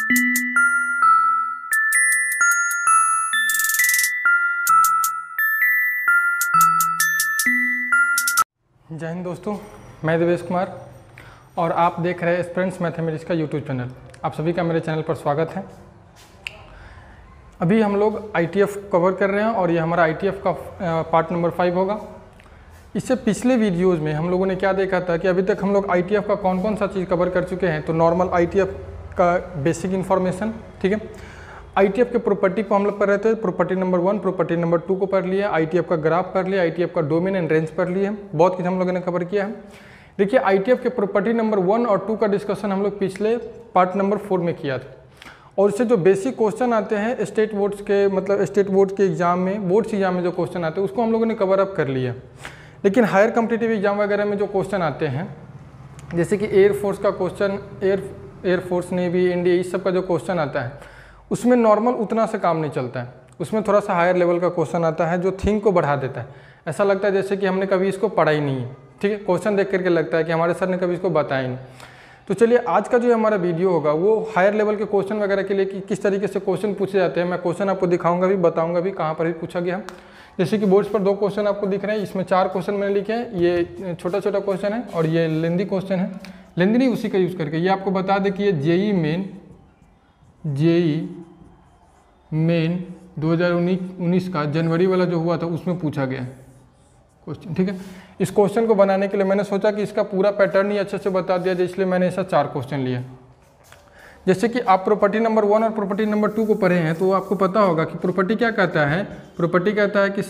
जय हिंद दोस्तों, मैं देवेश कुमार और आप देख रहे हैं एस्पिरेंट्स मैथमेटिक्स का यूट्यूब चैनल। आप सभी का मेरे चैनल पर स्वागत है। अभी हम लोग ITF कवर कर रहे हैं और ये हमारा ITF का पार्ट नंबर 5 होगा। इससे पिछले वीडियोज़ में हम लोगों ने क्या देखा था कि अभी तक हम लोग ITF का कौन कौन सा चीज़ कवर कर चुके हैं। तो नॉर्मल ITF का बेसिक इन्फॉर्मेशन, ठीक है। ITF के प्रॉपर्टी को हम लोग पढ़ रहे थे। प्रॉपर्टी नंबर 1, प्रॉपर्टी नंबर 2 को पढ़ लिया, ITF का ग्राफ पढ़ लिया, ITF का डोमेन एंड रेंज पढ़ लिया, बहुत कुछ हम लोगों ने कवर किया है। देखिए ITF के प्रॉपर्टी नंबर 1 और 2 का डिस्कशन हम लोग पिछले पार्ट नंबर 4 में किया था और इससे जो बेसिक क्वेश्चन आते हैं स्टेट बोर्ड्स के, मतलब स्टेट बोर्ड के एग्जाम में, बोर्ड्स एग्जाम में जो क्वेश्चन आते हैं उसको हम लोगों ने कवर अप कर लिया। लेकिन हायर कॉम्पिटिटिव एग्जाम वगैरह में जो क्वेश्चन आते हैं, जैसे कि एयरफोर्स का क्वेश्चन, एयरफोर्स, नेवी, इंडिया, इस सब का जो क्वेश्चन आता है उसमें नॉर्मल उतना से काम नहीं चलता है। उसमें थोड़ा सा हायर लेवल का क्वेश्चन आता है जो थिंक को बढ़ा देता है। ऐसा लगता है जैसे कि हमने कभी इसको पढ़ा ही नहीं है, ठीक है। क्वेश्चन देख करके लगता है कि हमारे सर ने कभी इसको बताया ही नहीं। तो चलिए आज का जो हमारा वीडियो होगा वो हायर लेवल के क्वेश्चन वगैरह के लिए कि किस तरीके से क्वेश्चन पूछे जाते हैं। मैं क्वेश्चन आपको दिखाऊंगा भी, बताऊंगा भी कहाँ पर भी पूछा गया। जैसे कि बोर्ड्स पर 2 क्वेश्चन आपको दिख रहे हैं, इसमें 4 क्वेश्चन मैंने लिखे हैं। ये छोटा छोटा क्वेश्चन है और ये लेंदी क्वेश्चन है। लेंदी नहीं, उसी का यूज़ करके ये आपको बता दें कि ये जेई मेन 2019 का जनवरी वाला जो हुआ था उसमें पूछा गया क्वेश्चन, ठीक है। इस क्वेश्चन को बनाने के लिए मैंने सोचा कि इसका पूरा पैटर्न ही अच्छे से बता दिया जाए, इसलिए मैंने ऐसा 4 क्वेश्चन लिए। जैसे कि आप प्रॉपर्टी नंबर 1 और प्रॉपर्टी नंबर 2 को पढ़े हैं तो आपको पता होगा कि प्रॉपर्टी क्या कहता है। प्रॉपर्टी कहता है कि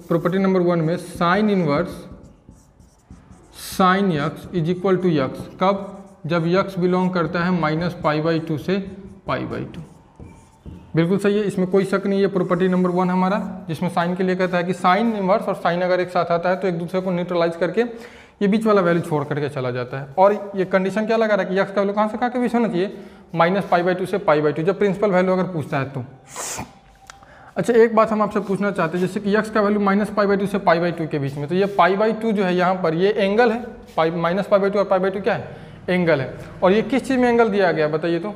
प्रॉपर्टी नंबर 1 में sine inverse sine x is equal to x, कब? जब यक्स बिलोंग करता है -π/2 से π/2। बिल्कुल सही है, इसमें कोई शक नहीं है। प्रॉपर्टी नंबर 1 हमारा, जिसमें साइन के लिए कहता है कि साइन इनवर्स और साइन अगर एक साथ आता है तो एक दूसरे को न्यूट्रलाइज करके ये बीच वाला वैल्यू छोड़ करके चला जाता है। और ये कंडीशन क्या लगा रहा है कि यक्स का वैल्यू कहाँ से कहाँ के बीच होना चाहिए? -π/2 से π/2, जब प्रिंसिपल वैल्यू अगर पूछता है तो। अच्छा, एक बात हम आपसे पूछना चाहते हैं, जैसे कि यक्स का वैल्यू -π/2 से π/2 के बीच में, तो ये π/2 जो है यहाँ पर ये एंगल है। -π/2 और π/2 क्या है? एंगल है। और ये किस चीज़ में एंगल दिया गया बताइए तो?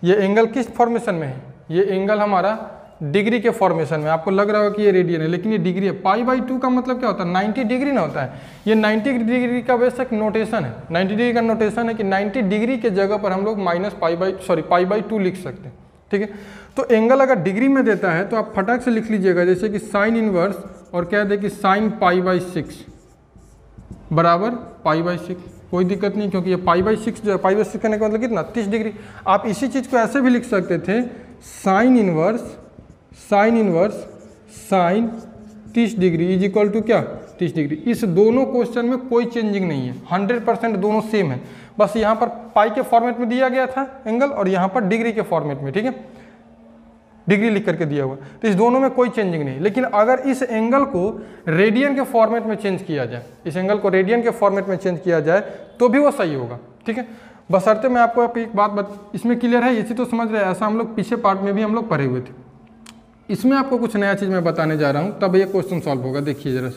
ये एंगल किस फॉर्मेशन में है? ये एंगल हमारा डिग्री के फॉर्मेशन में। आपको लग रहा होगा कि ये रेडियन है, लेकिन ये डिग्री है। π/2 का मतलब क्या होता है? 90 डिग्री ना होता है। ये 90 डिग्री का बेसिक नोटेशन है। 90 डिग्री का नोटेशन है कि 90 डिग्री के जगह पर हम लोग π/2 लिख सकते हैं, ठीक है। तो एंगल अगर डिग्री में देता है तो आप फटाक से लिख लीजिएगा, जैसे कि साइन इनवर्स और कह दे कि साइन π/6 बराबर π/6। कोई दिक्कत नहीं, क्योंकि ये π/6 जो है, π/6 करने का मतलब कितना? 30 डिग्री। आप इसी चीज़ को ऐसे भी लिख सकते थे, sine inverse sine 30 degree is equal to क्या? 30 डिग्री। इस दोनों क्वेश्चन में कोई चेंजिंग नहीं है, 100% दोनों सेम है। बस यहाँ पर पाई के फॉर्मेट में दिया गया था एंगल और यहाँ पर डिग्री के फॉर्मेट में, ठीक है, डिग्री लिख करके दिया हुआ। तो इस दोनों में कोई चेंजिंग नहीं। लेकिन अगर इस एंगल को रेडियन के फॉर्मेट में चेंज किया जाए, इस एंगल को रेडियन के फॉर्मेट में चेंज किया जाए तो भी वो सही होगा, ठीक है। बशर्ते मैं आपको एक बात इसमें क्लियर है, इसी तो समझ रहे हैं। ऐसा हम लोग पीछे पार्ट में भी हम लोग पढ़े हुए थे। इसमें आपको कुछ नया चीज़ मैं बताने जा रहा हूँ, तब ये क्वेश्चन सॉल्व होगा। देखिए जरा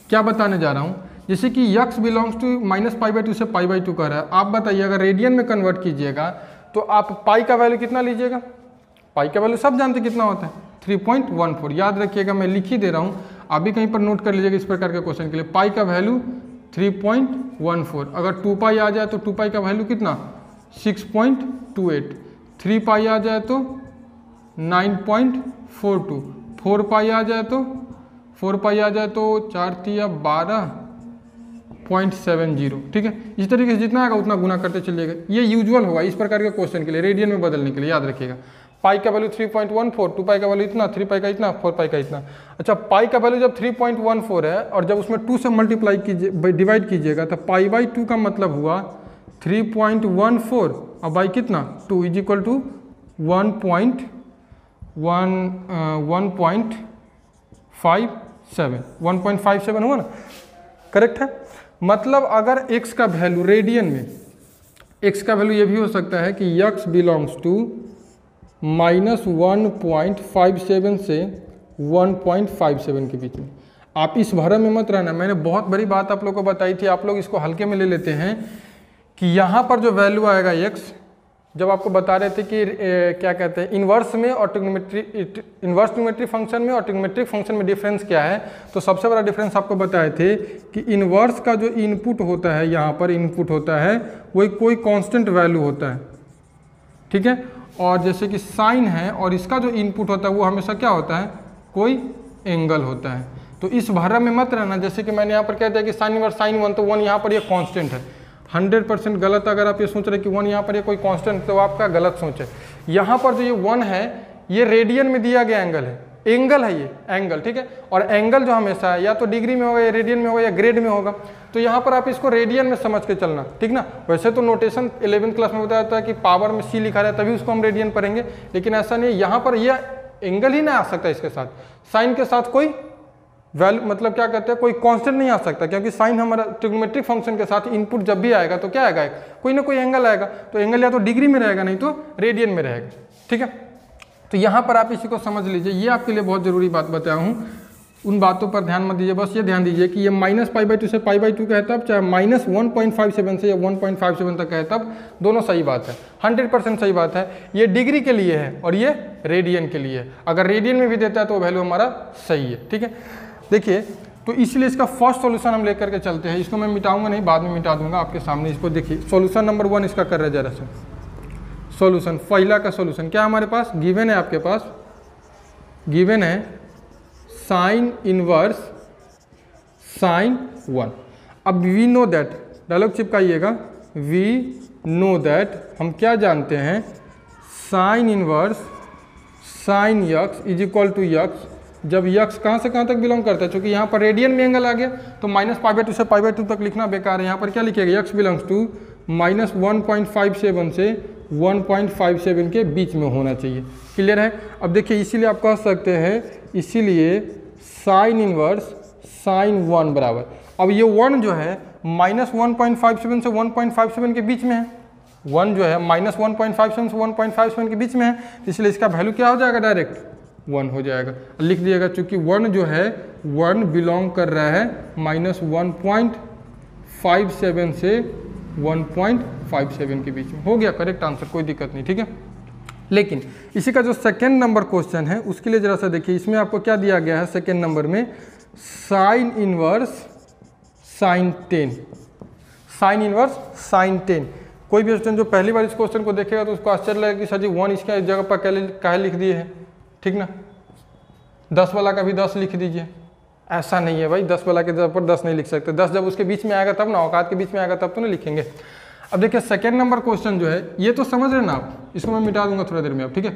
क्या बताने जा रहा हूँ। जैसे कि यक्स बिलोंग्स टू -π/2 से π/2 कर रहा है। आप बताइए अगर रेडियन में कन्वर्ट कीजिएगा तो आप पाई का वैल्यू कितना लीजिएगा? पाई का वैल्यू सब जानते कितना होता है? 3.14। याद रखिएगा, मैं लिख ही दे रहा हूँ, आप भी कहीं पर नोट कर लीजिएगा इस प्रकार के क्वेश्चन के लिए। पाई का वैल्यू 3.14। अगर 2π आ जाए तो 2π का वैल्यू कितना? 6.28। 3π आ जाए तो 9.42। 4π आ जाए तो 4 3 12.70, ठीक है। इस तरीके से जितना आएगा उतना गुना करते चलिएगा। ये यूजुअल होगा इस प्रकार के क्वेश्चन के लिए, रेडियन में बदलने के लिए। याद रखिएगा, पाई का वैल्यू 3.14, 2π का वैल्यू इतना, 3π का इतना, 4π का इतना। अच्छा, पाई का वैल्यू जब 3.14 है और जब उसमें 2 से मल्टीप्लाई कीजिए, डिवाइड कीजिएगा, तो π/2 का मतलब हुआ 3.14 और बाई कितना? 2 इज इक्वल टू 1.57 हुआ ना, करेक्ट है। मतलब अगर x का वैल्यू रेडियन में, x का वैल्यू ये भी हो सकता है कि x बिलोंग्स टू -1.57 से 1.57 के बीच में। आप इस भरम में मत रहना, मैंने बहुत बड़ी बात आप लोगों को बताई थी, आप लोग इसको हल्के में ले लेते हैं कि यहाँ पर जो वैल्यू आएगा x, जब आपको बता रहे थे कि क्या कहते हैं इन्वर्स में और इन्वर्स ट्रिग्नोमेट्रिक फंक्शन में और ट्रिग्नोमेट्रिक फंक्शन में डिफरेंस क्या है, तो सबसे बड़ा डिफरेंस आपको बताए थे कि इन्वर्स का जो इनपुट होता है, यहाँ पर इनपुट होता है वही कोई कांस्टेंट वैल्यू होता है, ठीक है। और जैसे कि साइन है और इसका जो इनपुट होता है वो हमेशा क्या होता है, कोई एंगल होता है। तो इस भरम में मत रहना, जैसे कि मैंने यहाँ पर कह दिया कि साइन इनवर्स साइन 1, तो 1 यहाँ पर ये कांस्टेंट है। 100% गलत। अगर आप ये सोच रहे कि 1 यहाँ पर ये कोई कांस्टेंट, तो आपका गलत सोच है। यहाँ पर जो ये 1 है ये रेडियन में दिया गया एंगल है, एंगल है ये एंगल, ठीक है। और एंगल जो हमेशा है या तो डिग्री में होगा या रेडियन में होगा या ग्रेड में होगा, तो यहाँ पर आप इसको रेडियन में समझ के चलना, ठीक ना। वैसे तो नोटेशन 11th क्लास में बताया था कि पावर में c लिखा रहा है तभी उसको हम रेडियन पढ़ेंगे, लेकिन ऐसा नहीं। यहाँ पर यह एंगल ही ना आ सकता इसके साथ, साइन के साथ कोई वैल्यू मतलब क्या कहते हैं कोई कांस्टेंट नहीं आ सकता, क्योंकि साइन हमारा ट्रिग्नोमेट्रिक फंक्शन के साथ इनपुट जब भी आएगा तो क्या आएगा, कोई ना कोई एंगल आएगा। तो एंगल या तो डिग्री में रहेगा नहीं तो रेडियन में रहेगा, ठीक है। तो यहाँ पर आप इसी को समझ लीजिए, ये आपके लिए बहुत ज़रूरी बात बताया हूँ, उन बातों पर ध्यान मत दीजिए। बस ये ध्यान दीजिए कि ये -π/2 से π/2 का है तब, चाहे -1.57 से या 1.57 तक है तब, दोनों सही बात है, 100% सही बात है। ये डिग्री के लिए है और ये रेडियन के लिए है। अगर रेडियन में भी देता है तो वैल्यू हमारा सही है, ठीक है। देखिए, तो इसलिए इसका फर्स्ट सॉल्यूशन हम लेकर के चलते हैं। इसको मैं मिटाऊंगा नहीं, बाद में मिटा दूंगा आपके सामने। इसको देखिए, सॉल्यूशन नंबर 1 इसका कर रहे जरा से। सॉल्यूशन, पहला का सॉल्यूशन क्या हमारे पास गिवन है, आपके पास गिवन है साइन इनवर्स साइन 1। अब वी नो दैट, डायलॉग चिपकाइएगा, वी नो दैट, हम क्या जानते हैं, sine inverse sine x is equal to x. जब यक्स कहाँ से कहाँ तक बिलोंग करता है, क्योंकि यहाँ पर रेडियन में एंगल आ गया तो -π/2 से π/2 तक लिखना बेकार है। यहाँ पर क्या लिखिएगा, यक्स बिलोंग्स टू -1.57 से 1.57 के बीच में होना चाहिए। क्लियर है। अब देखिए, इसीलिए आप कह सकते हैं, इसीलिए साइन इनवर्स साइन 1 बराबर, अब ये 1 जो है -1.57 से 1.57 के बीच में है, 1 जो है -1.57 से 1.57 के बीच में है, इसलिए इसका वैल्यू क्या हो जाएगा, डायरेक्ट 1 हो जाएगा। लिख दिएगा, चूंकि 1 जो है 1 बिलोंग कर रहा है -1.57 से 1.57 के बीच में, हो गया करेक्ट आंसर, कोई दिक्कत नहीं, ठीक है। लेकिन इसी का जो सेकेंड नंबर क्वेश्चन है उसके लिए जरा सा देखिए, इसमें आपको क्या दिया गया है सेकेंड नंबर में, sine inverse sine 10, sign inverse sine 10। कोई भी स्टूडेंट जो पहली बार इस क्वेश्चन को देखेगा तो उसको आश्चर्य लगेगा कि सर जी 1 इसके जगह पर क्या लिख दिए हैं, ठीक ना। 10 वाला का भी 10 लिख दीजिए, ऐसा नहीं है भाई, 10 वाला के जगह पर 10 नहीं लिख सकते, 10 जब उसके बीच में आएगा तब ना, औकात के बीच में आएगा तब तो नहीं लिखेंगे। अब देखिए, सेकेंड नंबर क्वेश्चन जो है ये तो समझ रहे हैं ना आप, इसको मैं मिटा दूंगा थोड़ी देर में आप, ठीक है।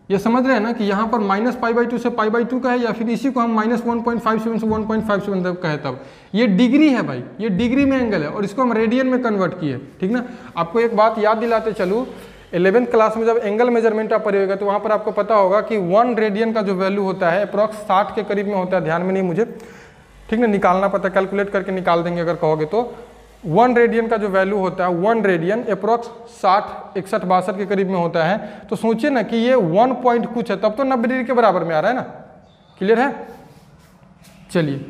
ये समझ रहे हैं ना कि यहाँ पर -π/2 से π/2 का है, या फिर इसी को हम -1.57 से 1.57 तक का है तब। ये डिग्री है भाई, ये डिग्री में एंगल है और इसको हम रेडियन में कन्वर्ट किए, ठीक ना। आपको एक बात याद दिलाते चलूँ, 11th क्लास में जब एंगल मेजरमेंट आप पढ़िएगा तो वहाँ पर आपको पता होगा कि 1 रेडियन का जो वैल्यू होता है अप्रॉक्स 60 के करीब में होता है, ध्यान में नहीं मुझे, ठीक ना, निकालना पता, कैलकुलेट करके निकाल देंगे अगर कहोगे तो। 1 रेडियन का जो वैल्यू होता है, 1 रेडियन अप्रॉक्स 60, 61, 62 के करीब में होता है। तो सोचिए ना कि ये 1 पॉइंट कुछ है, तब तो 90 डिग्री के बराबर में आ रहा है ना। क्लियर है। चलिए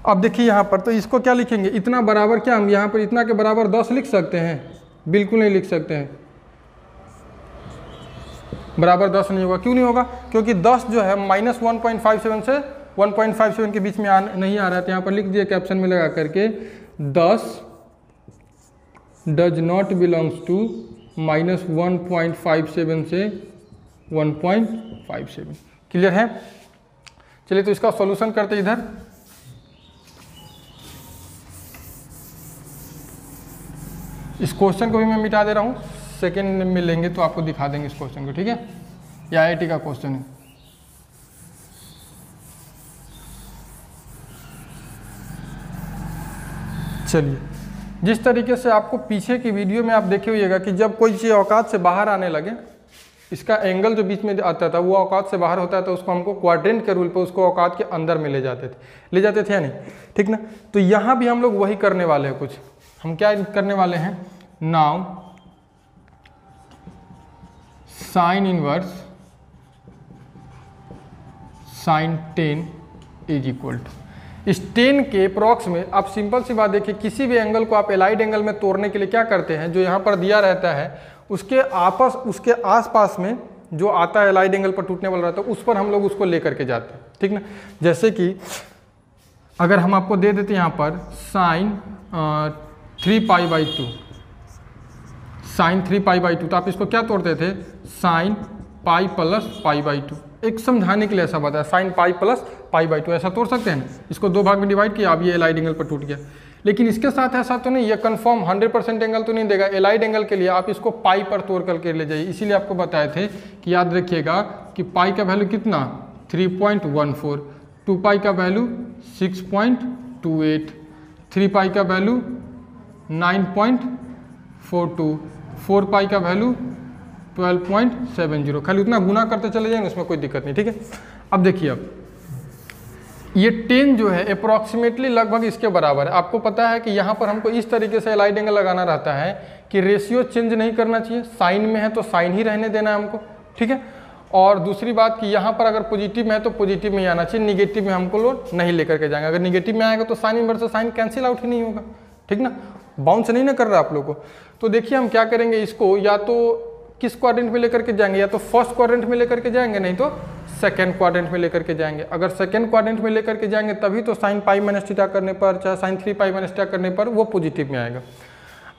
अब देखिए यहाँ पर, तो इसको क्या लिखेंगे, इतना बराबर, क्या हम यहाँ पर इतना के बराबर 10 लिख सकते हैं, बिल्कुल नहीं लिख सकते हैं, बराबर 10 नहीं होगा। क्यों नहीं होगा, क्योंकि 10 जो है -1.57 से 1.57 के बीच में नहीं आ रहा है। तो यहाँ पर लिख दिया कैप्शन में लगा करके, 10 डज नॉट बिलोंग्स टू -1.57 से 1.57। क्लियर है। चलिए तो इसका सॉल्यूशन करते इधर। इस क्वेश्चन को भी मैं मिटा दे रहा हूँ, सेकेंड में लेंगे तो आपको दिखा देंगे इस क्वेश्चन को, ठीक है। ये IIT का क्वेश्चन है। चलिए, जिस तरीके से आपको पीछे की वीडियो में आप देखे हुएगा कि जब कोई चीज़ औकात से बाहर आने लगे, इसका एंगल जो बीच में आता था वो औकात से बाहर होता है, तो उसको हमको क्वाड्रेंट के रूल पे उसको औकात के अंदर में ले जाते थे या नहीं, ठीक ना। तो यहाँ भी हम लोग वही करने वाले हैं। कुछ हम क्या करने वाले हैं, now sine inverse sine 10 is equal to, इस टेन के अप्रॉक्स में आप सिंपल सी बात देखिए, किसी भी एंगल को आप एलाइड एंगल में तोड़ने के लिए क्या करते हैं, जो यहाँ पर दिया रहता है उसके आसपास में जो आता है एलाइड एंगल पर टूटने वाला रहता है, उस पर हम लोग उसको लेकर के जाते हैं, ठीक ना। जैसे कि अगर हम आपको दे देते हैं यहाँ पर साइन 3π/2, साइन 3π/2, तो आप इसको क्या तोड़ते थे, साइन पाई प्लस π/2। एक समझाने के लिए ऐसा बताया, साइन पाई प्लस π/2 ऐसा तोड़ सकते हैं। इसको दो भाग में डिवाइड किया, अब ये एलाइड एंगल पर टूट गया। लेकिन इसके साथ ऐसा तो नहीं, ये कंफर्म 100% एंगल तो नहीं देगा। एलाइड एंगल के लिए आप इसको पाई पर तोड़ करके ले जाइए। इसीलिए आपको बताए थे कि याद रखिएगा कि पाई का वैल्यू कितना 3.14, 2π का वैल्यू 6.28, 3π का वैल्यू 9.42, 4π का वैल्यू 12.70। खाली उतना गुना करते चले जाएंगे, उसमें कोई दिक्कत नहीं, ठीक है। अब देखिए, अब ये 10 जो है अप्रॉक्सीमेटली लगभग इसके बराबर है। आपको पता है कि यहाँ पर हमको इस तरीके से एलाइड एंगल लगाना रहता है कि रेशियो चेंज नहीं करना चाहिए। साइन में है तो साइन ही रहने देना है हमको, ठीक है। और दूसरी बात कि यहाँ पर अगर पॉजिटिव में है तो पॉजिटिव में ही आना चाहिए, निगेटिव में हमको लोग नहीं लेकर के जाएंगे। अगर निगेटिव में आएगा तो साइन इनवर्स से साइन कैंसिल आउट ही नहीं होगा, ठीक ना, बाउंस नहीं ना कर रहा आप लोग को। तो देखिए हम क्या करेंगे, इसको या तो किस क्वाड्रेंट में लेकर के जाएंगे, या तो फर्स्ट क्वाड्रेंट में लेकर के जाएंगे, नहीं तो सेकंड क्वाड्रेंट में लेकर के जाएंगे। अगर सेकंड क्वाड्रेंट में लेकर के जाएंगे तभी तो साइन पाई माइनस थीटा करने पर, चाहे साइन 3π माइनस थीटा करने पर वो पॉजिटिव में आएगा।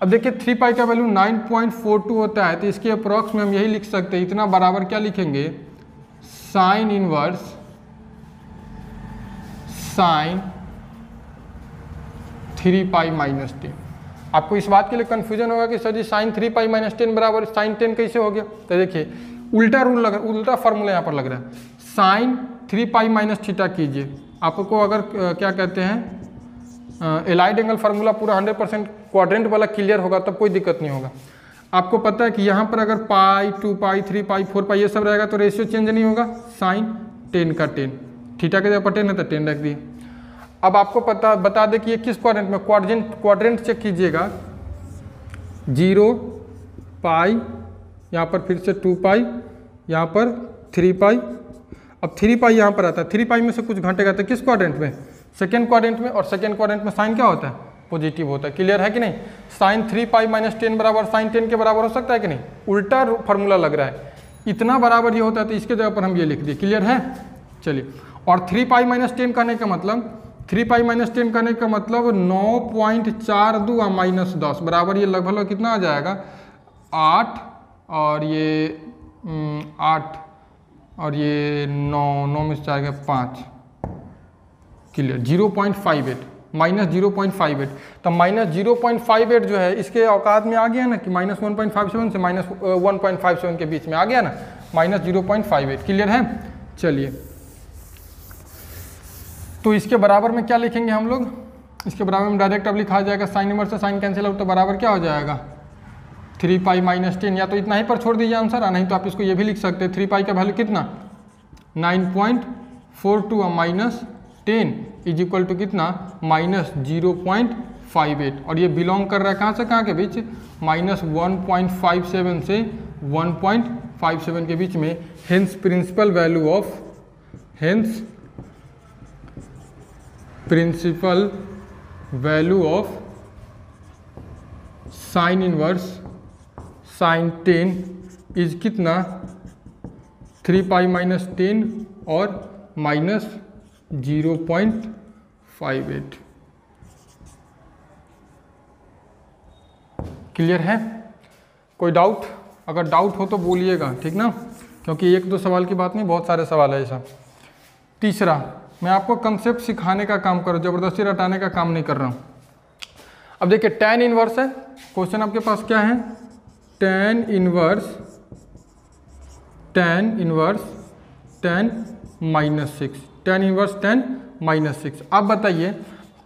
अब देखिए 3π का वैल्यू 9.42 होता है, तो इसके अप्रॉक्स में हम यही लिख सकते हैं, इतना बराबर क्या लिखेंगे, साइन इनवर्स साइन 3π माइनस 10। आपको इस बात के लिए कंफ्यूजन होगा कि सर जी साइन 3π माइनस 10 बराबर साइन 10 कैसे हो गया। तो देखिए उल्टा रूल लग रहा है, उल्टा फार्मूला यहाँ पर लग रहा है। साइन 3π माइनस थीटा कीजिए, आपको अगर क्या कहते हैं एलाइड एंगल फार्मूला पूरा 100% क्वाड्रेंट वाला क्लियर होगा तब कोई दिक्कत नहीं होगा। आपको पता है कि यहाँ पर अगर पाई 2π 3π 4π ये सब रहेगा तो रेशियो चेंज नहीं होगा। साइन 10 का 10, थीटा के जगह पर 10 है तो 10 रख दिए। अब आपको बता दें कि ये किस क्वाड्रेंट में, क्वाड्रेंट चेक कीजिएगा, 0π, यहाँ पर फिर से 2π, यहाँ पर 3π। अब 3π यहाँ पर आता है, 3π में से कुछ घटेगा तो किस क्वाड्रेंट में, सेकेंड क्वाड्रेंट में। और सेकेंड क्वाड्रेंट में साइन क्या होता है, पॉजिटिव होता है। क्लियर है कि नहीं। साइन 3π माइनस 10 बराबर साइन 10 के बराबर हो सकता है कि नहीं, उल्टा फार्मूला लग रहा है। इतना बराबर ये होता है तो इसके जगह पर हम ये लिख दिए। क्लियर है, चलिए। और 3π माइनस 10 कहने का मतलब 3π माइनस 10 करने का मतलब 9.42 माइनस 10 बराबर ये लगभग कितना आ जाएगा 8, और ये 8 और ये 9 में से जाएगा 5। Clear, 0.58 minus 0.58। तो माइनस 0.58 जो है इसके औकात में आ गया ना कि माइनस 1.57 से माइनस 1.57 के बीच में आ गया ना, माइनस 0.58। क्लियर है, चलिए। तो इसके बराबर में क्या लिखेंगे हम लोग, इसके बराबर में डायरेक्ट अब लिखा जाएगा साइन इनवर्स से साइन कैंसिल आउट, तो बराबर क्या हो जाएगा 3π माइनस 10। या तो इतना ही पर छोड़ दीजिए आंसर, नहीं तो आप इसको ये भी लिख सकते हैं 3π का वैल्यू कितना 9.42 माइनस 10 इज इक्वल टू कितना माइनस 0.58। और ये बिलोंग कर रहा है कहाँ से कहाँ के बीच, माइनस 1.57 से 1.57 के बीच में। Hence principal value of sine inverse sine 10 is कितना 3π माइनस 10 और माइनस 0.58। क्लियर है, कोई डाउट? अगर डाउट हो तो बोलिएगा, ठीक ना, क्योंकि एक दो सवाल की बात नहीं, बहुत सारे सवाल है ऐसा। तीसरा, मैं आपको कंसेप्ट सिखाने का काम कर रहा हूँ, जबरदस्ती रटाने का काम नहीं कर रहा हूँ। अब देखिए tan इनवर्स है, क्वेश्चन आपके पास क्या है, tan inverse tan minus 6, tan inverse tan minus 6। अब बताइए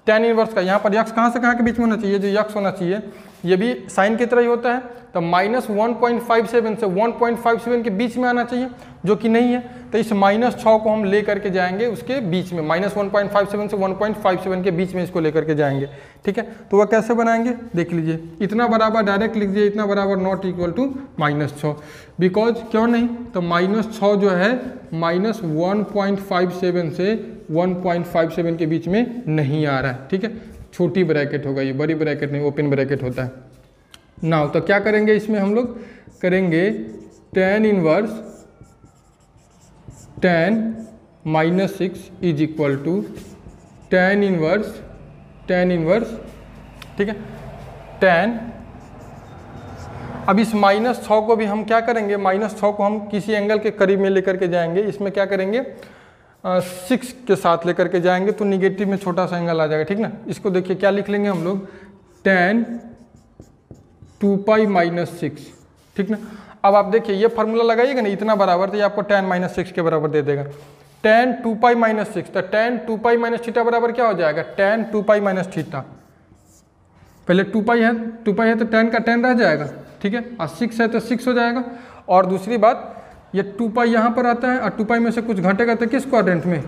tan इनवर्स का यहाँ पर यक्स कहाँ से कहाँ के बीच में होना चाहिए, जो यक्स होना चाहिए ये भी साइन की तरह ही होता है, तो -1.57 से 1.57 के बीच में आना चाहिए, जो कि नहीं है। तो इस -6 को हम ले करके जाएंगे उसके बीच में, -1.57 से 1.57 के बीच में इसको लेकर के जाएंगे, ठीक है। तो वह कैसे बनाएंगे देख लीजिए, इतना बराबर डायरेक्ट लिख दीजिए, इतना बराबर नॉट इक्वल टू -6, बिकॉज क्यों नहीं, तो -6 जो है -1.57 से 1.57 के बीच में नहीं आ रहा है, ठीक है। छोटी ब्रैकेट होगा ये, बड़ी ब्रैकेट नहीं, ओपन ब्रैकेट होता है। नाउ तो क्या करेंगे इसमें हम लोग, करेंगे tan inverse tan -6 is equal to tan inverse, ठीक है, tan। अब इस -6 को भी हम क्या करेंगे, -6 को हम किसी एंगल के करीब में लेकर के जाएंगे, इसमें क्या करेंगे 6 के साथ लेकर के जाएंगे, तो निगेटिव में छोटा सा एंगल आ जाएगा, ठीक ना। इसको देखिए क्या लिख लेंगे हम लोग, tan 2π -6, ठीक ना। अब आप देखिए ये फार्मूला लगाइएगा ना, इतना बराबर, तो ये आपको tan -6 के बराबर दे देगा, tan 2π -6, तो tan 2π -θ बराबर क्या हो जाएगा, tan 2π -θ। पहले 2π है तो tan का tan रह जाएगा, ठीक है, और 6 है तो 6 हो जाएगा। और दूसरी बात, ये 2π यहाँ पर आता है और 2π में से कुछ घटेगा तो किस क्वाड्रेंट में,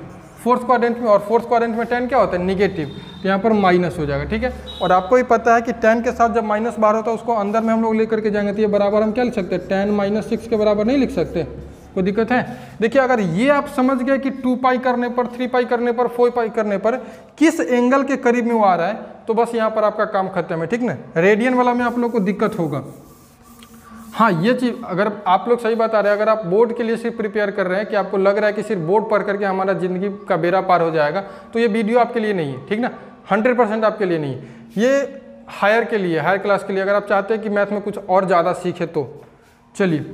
फोर्थ क्वाड्रेंट में, और फोर्थ क्वाड्रेंट में tan क्या होता है, निगेटिव, तो यहाँ पर माइनस हो जाएगा, ठीक है। और आपको ही पता है कि tan के साथ जब माइनस बाहर होता है उसको अंदर में हम लोग लेकर के जाएंगे, तो ये बराबर हम क्या लिख सकते हैं, tan -6 के बराबर नहीं लिख सकते, कोई दिक्कत है। देखिए अगर ये आप समझ गए कि 2π करने पर, 3π करने पर, 4π करने पर किस एंगल के करीब में वो आ रहा है, तो बस यहाँ पर आपका काम खत्म है, ठीक ना। रेडियन वाला में आप लोग को दिक्कत होगा। हाँ ये चीज़ अगर आप लोग सही बता रहे हैं, अगर आप बोर्ड के लिए सिर्फ प्रिपेयर कर रहे हैं कि आपको लग रहा है कि सिर्फ बोर्ड पढ़ करके हमारा ज़िंदगी का बेड़ा पार हो जाएगा, तो ये वीडियो आपके लिए नहीं है, ठीक ना, 100% आपके लिए नहीं है। ये हायर के लिए, हायर क्लास के लिए, अगर आप चाहते हैं कि मैथ में कुछ और ज़्यादा सीखे तो। चलिए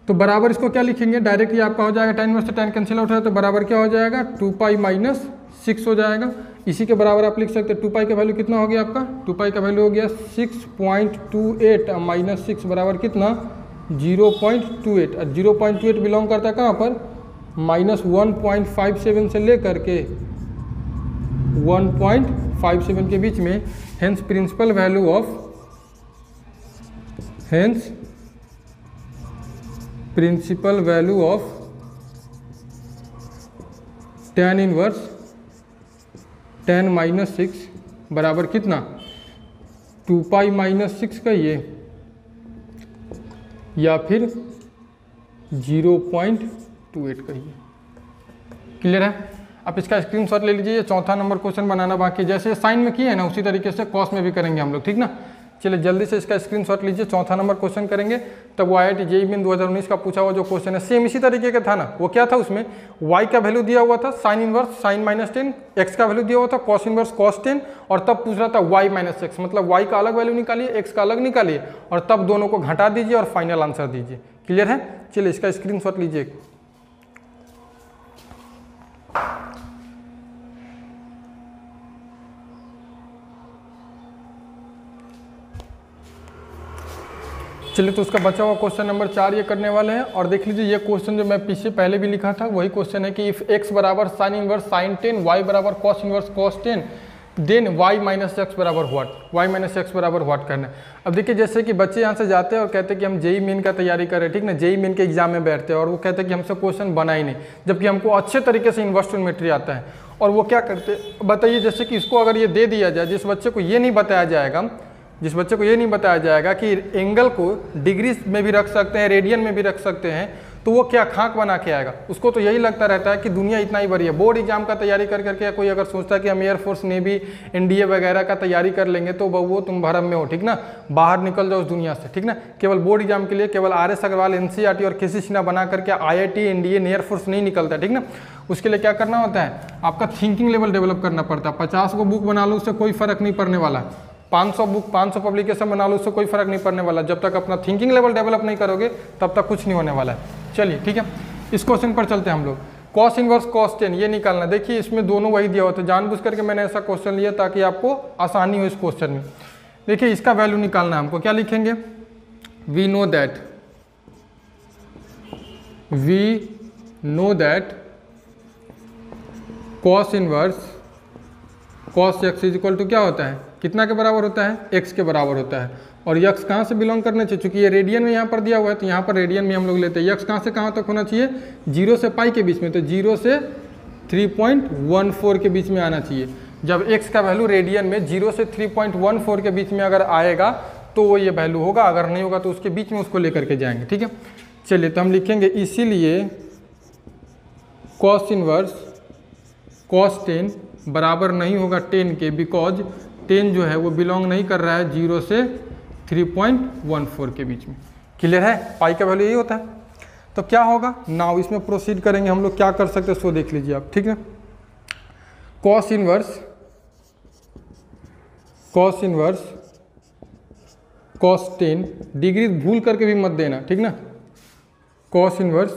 तो बराबर इसको क्या लिखेंगे, डायरेक्टली आपका हो जाएगा, tan इनवर्स से tan कैंसिल आउट है तो बराबर क्या हो जाएगा, 2π -6 हो जाएगा। इसी के बराबर आप लिख सकते हैं 2π का वैल्यू कितना हो गया आपका, 2π का वैल्यू हो गया 6.28 -6 बराबर कितना 0.28। 0.28 बिलोंग करता है कहाँ पर, -1.57 से लेकर के 1.57 के बीच में। Hence principal value of tan inverse tan -6 बराबर कितना, 2π -6 कहिए या फिर 0.28 कहिए। क्लियर है। आप इसका स्क्रीनशॉट ले लीजिए, ये चौथा नंबर क्वेश्चन बनाना बाकी, जैसे साइन में किए है ना उसी तरीके से कॉस में भी करेंगे हम लोग, ठीक ना। चलिए जल्दी से इसका स्क्रीनशॉट लीजिए, चौथा नंबर क्वेश्चन करेंगे। तब वो IIT JEE मेन 2019 का पूछा हुआ जो क्वेश्चन है सेम इसी तरीके का था ना। वो क्या था, उसमें y का वैल्यू दिया हुआ था साइन इनवर्स साइन -10, x का वैल्यू दिया हुआ था कॉस इनवर्स कॉस 10, और तब पूछ रहा था y -x, मतलब y का अलग वैल्यू निकालिए, x का अलग निकालिए, और तब दोनों को घटा दीजिए और फाइनल आंसर दीजिए। क्लियर है। चलिए इसका स्क्रीनशॉट लीजिए। चलिए तो उसका बचा हुआ क्वेश्चन नंबर 4 ये करने वाले हैं। और देख लीजिए ये क्वेश्चन जो मैं पीछे पहले भी लिखा था वही क्वेश्चन है कि इफ x बराबर साइन इनवर्स साइन 10, y बराबर cos inverse cos 10, then y -x बराबर व्हाट, y -x बराबर व्हाट करना है। अब देखिए जैसे कि बच्चे यहाँ से जाते हैं और कहते हैं कि हम JEE मेन का तैयारी कर रहे हैं, ठीक ना, JEE मेन के एग्जाम में बैठते हैं और वो कहते हैं कि हमसे क्वेश्चन बना ही नहीं, जबकि हमको अच्छे तरीके से इनवर्स ट्रिग्नोमेट्री आता है। और वो क्या करते बताइए, जैसे कि इसको अगर ये दे दिया जाए, जिस बच्चे को ये नहीं बताया जाएगा कि एंगल को डिग्री में भी रख सकते हैं, रेडियन में भी रख सकते हैं, तो वो क्या खाक बना के आएगा। उसको तो यही लगता रहता है कि दुनिया इतना ही बड़ी है। बोर्ड एग्जाम का तैयारी कर करके कोई अगर सोचता है कि हम एयरफोर्स नेवी NDA वगैरह का तैयारी कर लेंगे तो वो तुम भरम में हो, ठीक ना, बाहर निकल जाओ उस दुनिया से, ठीक ना। केवल बोर्ड एग्जाम के लिए केवल RS अग्रवाल NCERT और KC सिन्हा बना करके IIT NDA एयरफोर्स नहीं निकलता, ठीक ना। उसके लिए क्या करना होता है, आपका थिंकिंग लेवल डेवलप करना पड़ता है। 50 को बुक बना लो उससे कोई फर्क नहीं पड़ने वाला, 500 पब्लिकेशन बना लो उससे कोई फर्क नहीं पड़ने वाला। जब तक अपना थिंकिंग लेवल डेवलप नहीं करोगे तब तक कुछ नहीं होने वाला है। चलिए ठीक है, इस क्वेश्चन पर चलते हैं हम लोग। कॉस इनवर्स कॉस 10 ये निकालना। देखिए इसमें दोनों वही दिया होता है, जानबूझ करके मैंने ऐसा क्वेश्चन लिया ताकि आपको आसानी हो इस क्वेश्चन में। देखिए इसका वैल्यू निकालना है हमको, क्या लिखेंगे, we know that cos inverse cos x is equal to क्या होता है, कितना के बराबर होता है, x के बराबर होता है। और x कहाँ से बिलोंग करना चाहिए, चूंकि ये रेडियन में यहाँ पर दिया हुआ है तो यहाँ पर रेडियन में हम लोग लेते हैं। x कहाँ से कहाँ तक होना चाहिए, 0 से पाई के बीच में, तो 0 से 3.14 के बीच में आना चाहिए। जब x का वैल्यू रेडियन में 0 से 3.14 के बीच में अगर आएगा तो वो ये वैल्यू होगा, अगर नहीं होगा तो उसके बीच में उसको लेकर के जाएंगे। ठीक है, चलिए तो हम लिखेंगे इसीलिए cos इनवर्स cos 10 बराबर नहीं होगा 10 के, बिकॉज 10 जो है वो बिलोंग नहीं कर रहा है 0 से 3.14 के बीच में। क्लियर है, पाई का वैल्यू यही होता है। तो क्या होगा, नाउ इसमें प्रोसीड करेंगे हम लोग, क्या कर सकते हैं सो देख लीजिए आप। ठीक है, cos इनवर्स cos 10, डिग्री भूल करके भी मत देना, ठीक ना। cos इनवर्स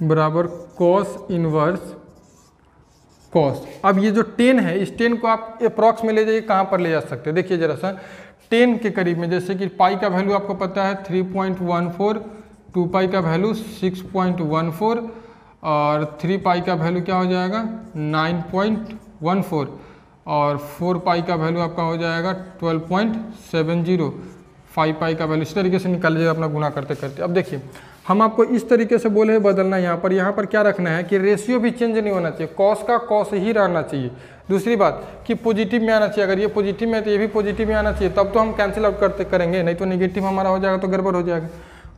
बराबर cos इनवर्स cos। अब ये जो 10 है, इस 10 को आप अप्रॉक्स में ले जाइए, कहाँ पर ले जा सकते हैं, देखिए जरा सा 10 के करीब में, जैसे कि पाई का वैल्यू आपको पता है 3.14, 2 पाई का वैल्यू 6.14 और 3 पाई का वैल्यू क्या हो जाएगा 9.14 और 4 पाई का वैल्यू आपका हो जाएगा 12.70, 5 पाई का वैल्यू, इस तरीके से निकाल लीजिएगा अपना गुना करते करते। अब देखिए हम आपको इस तरीके से बोले हैं बदलना, यहाँ पर क्या रखना है कि रेशियो भी चेंज नहीं होना चाहिए, कॉस का कॉस ही रहना चाहिए। दूसरी बात कि पॉजिटिव में आना चाहिए, अगर ये पॉजिटिव में है तो ये भी पॉजिटिव में आना चाहिए, तब तो हम कैंसिल आउट करेंगे, नहीं तो नेगेटिव हमारा हो जाएगा तो गड़बड़ हो जाएगा।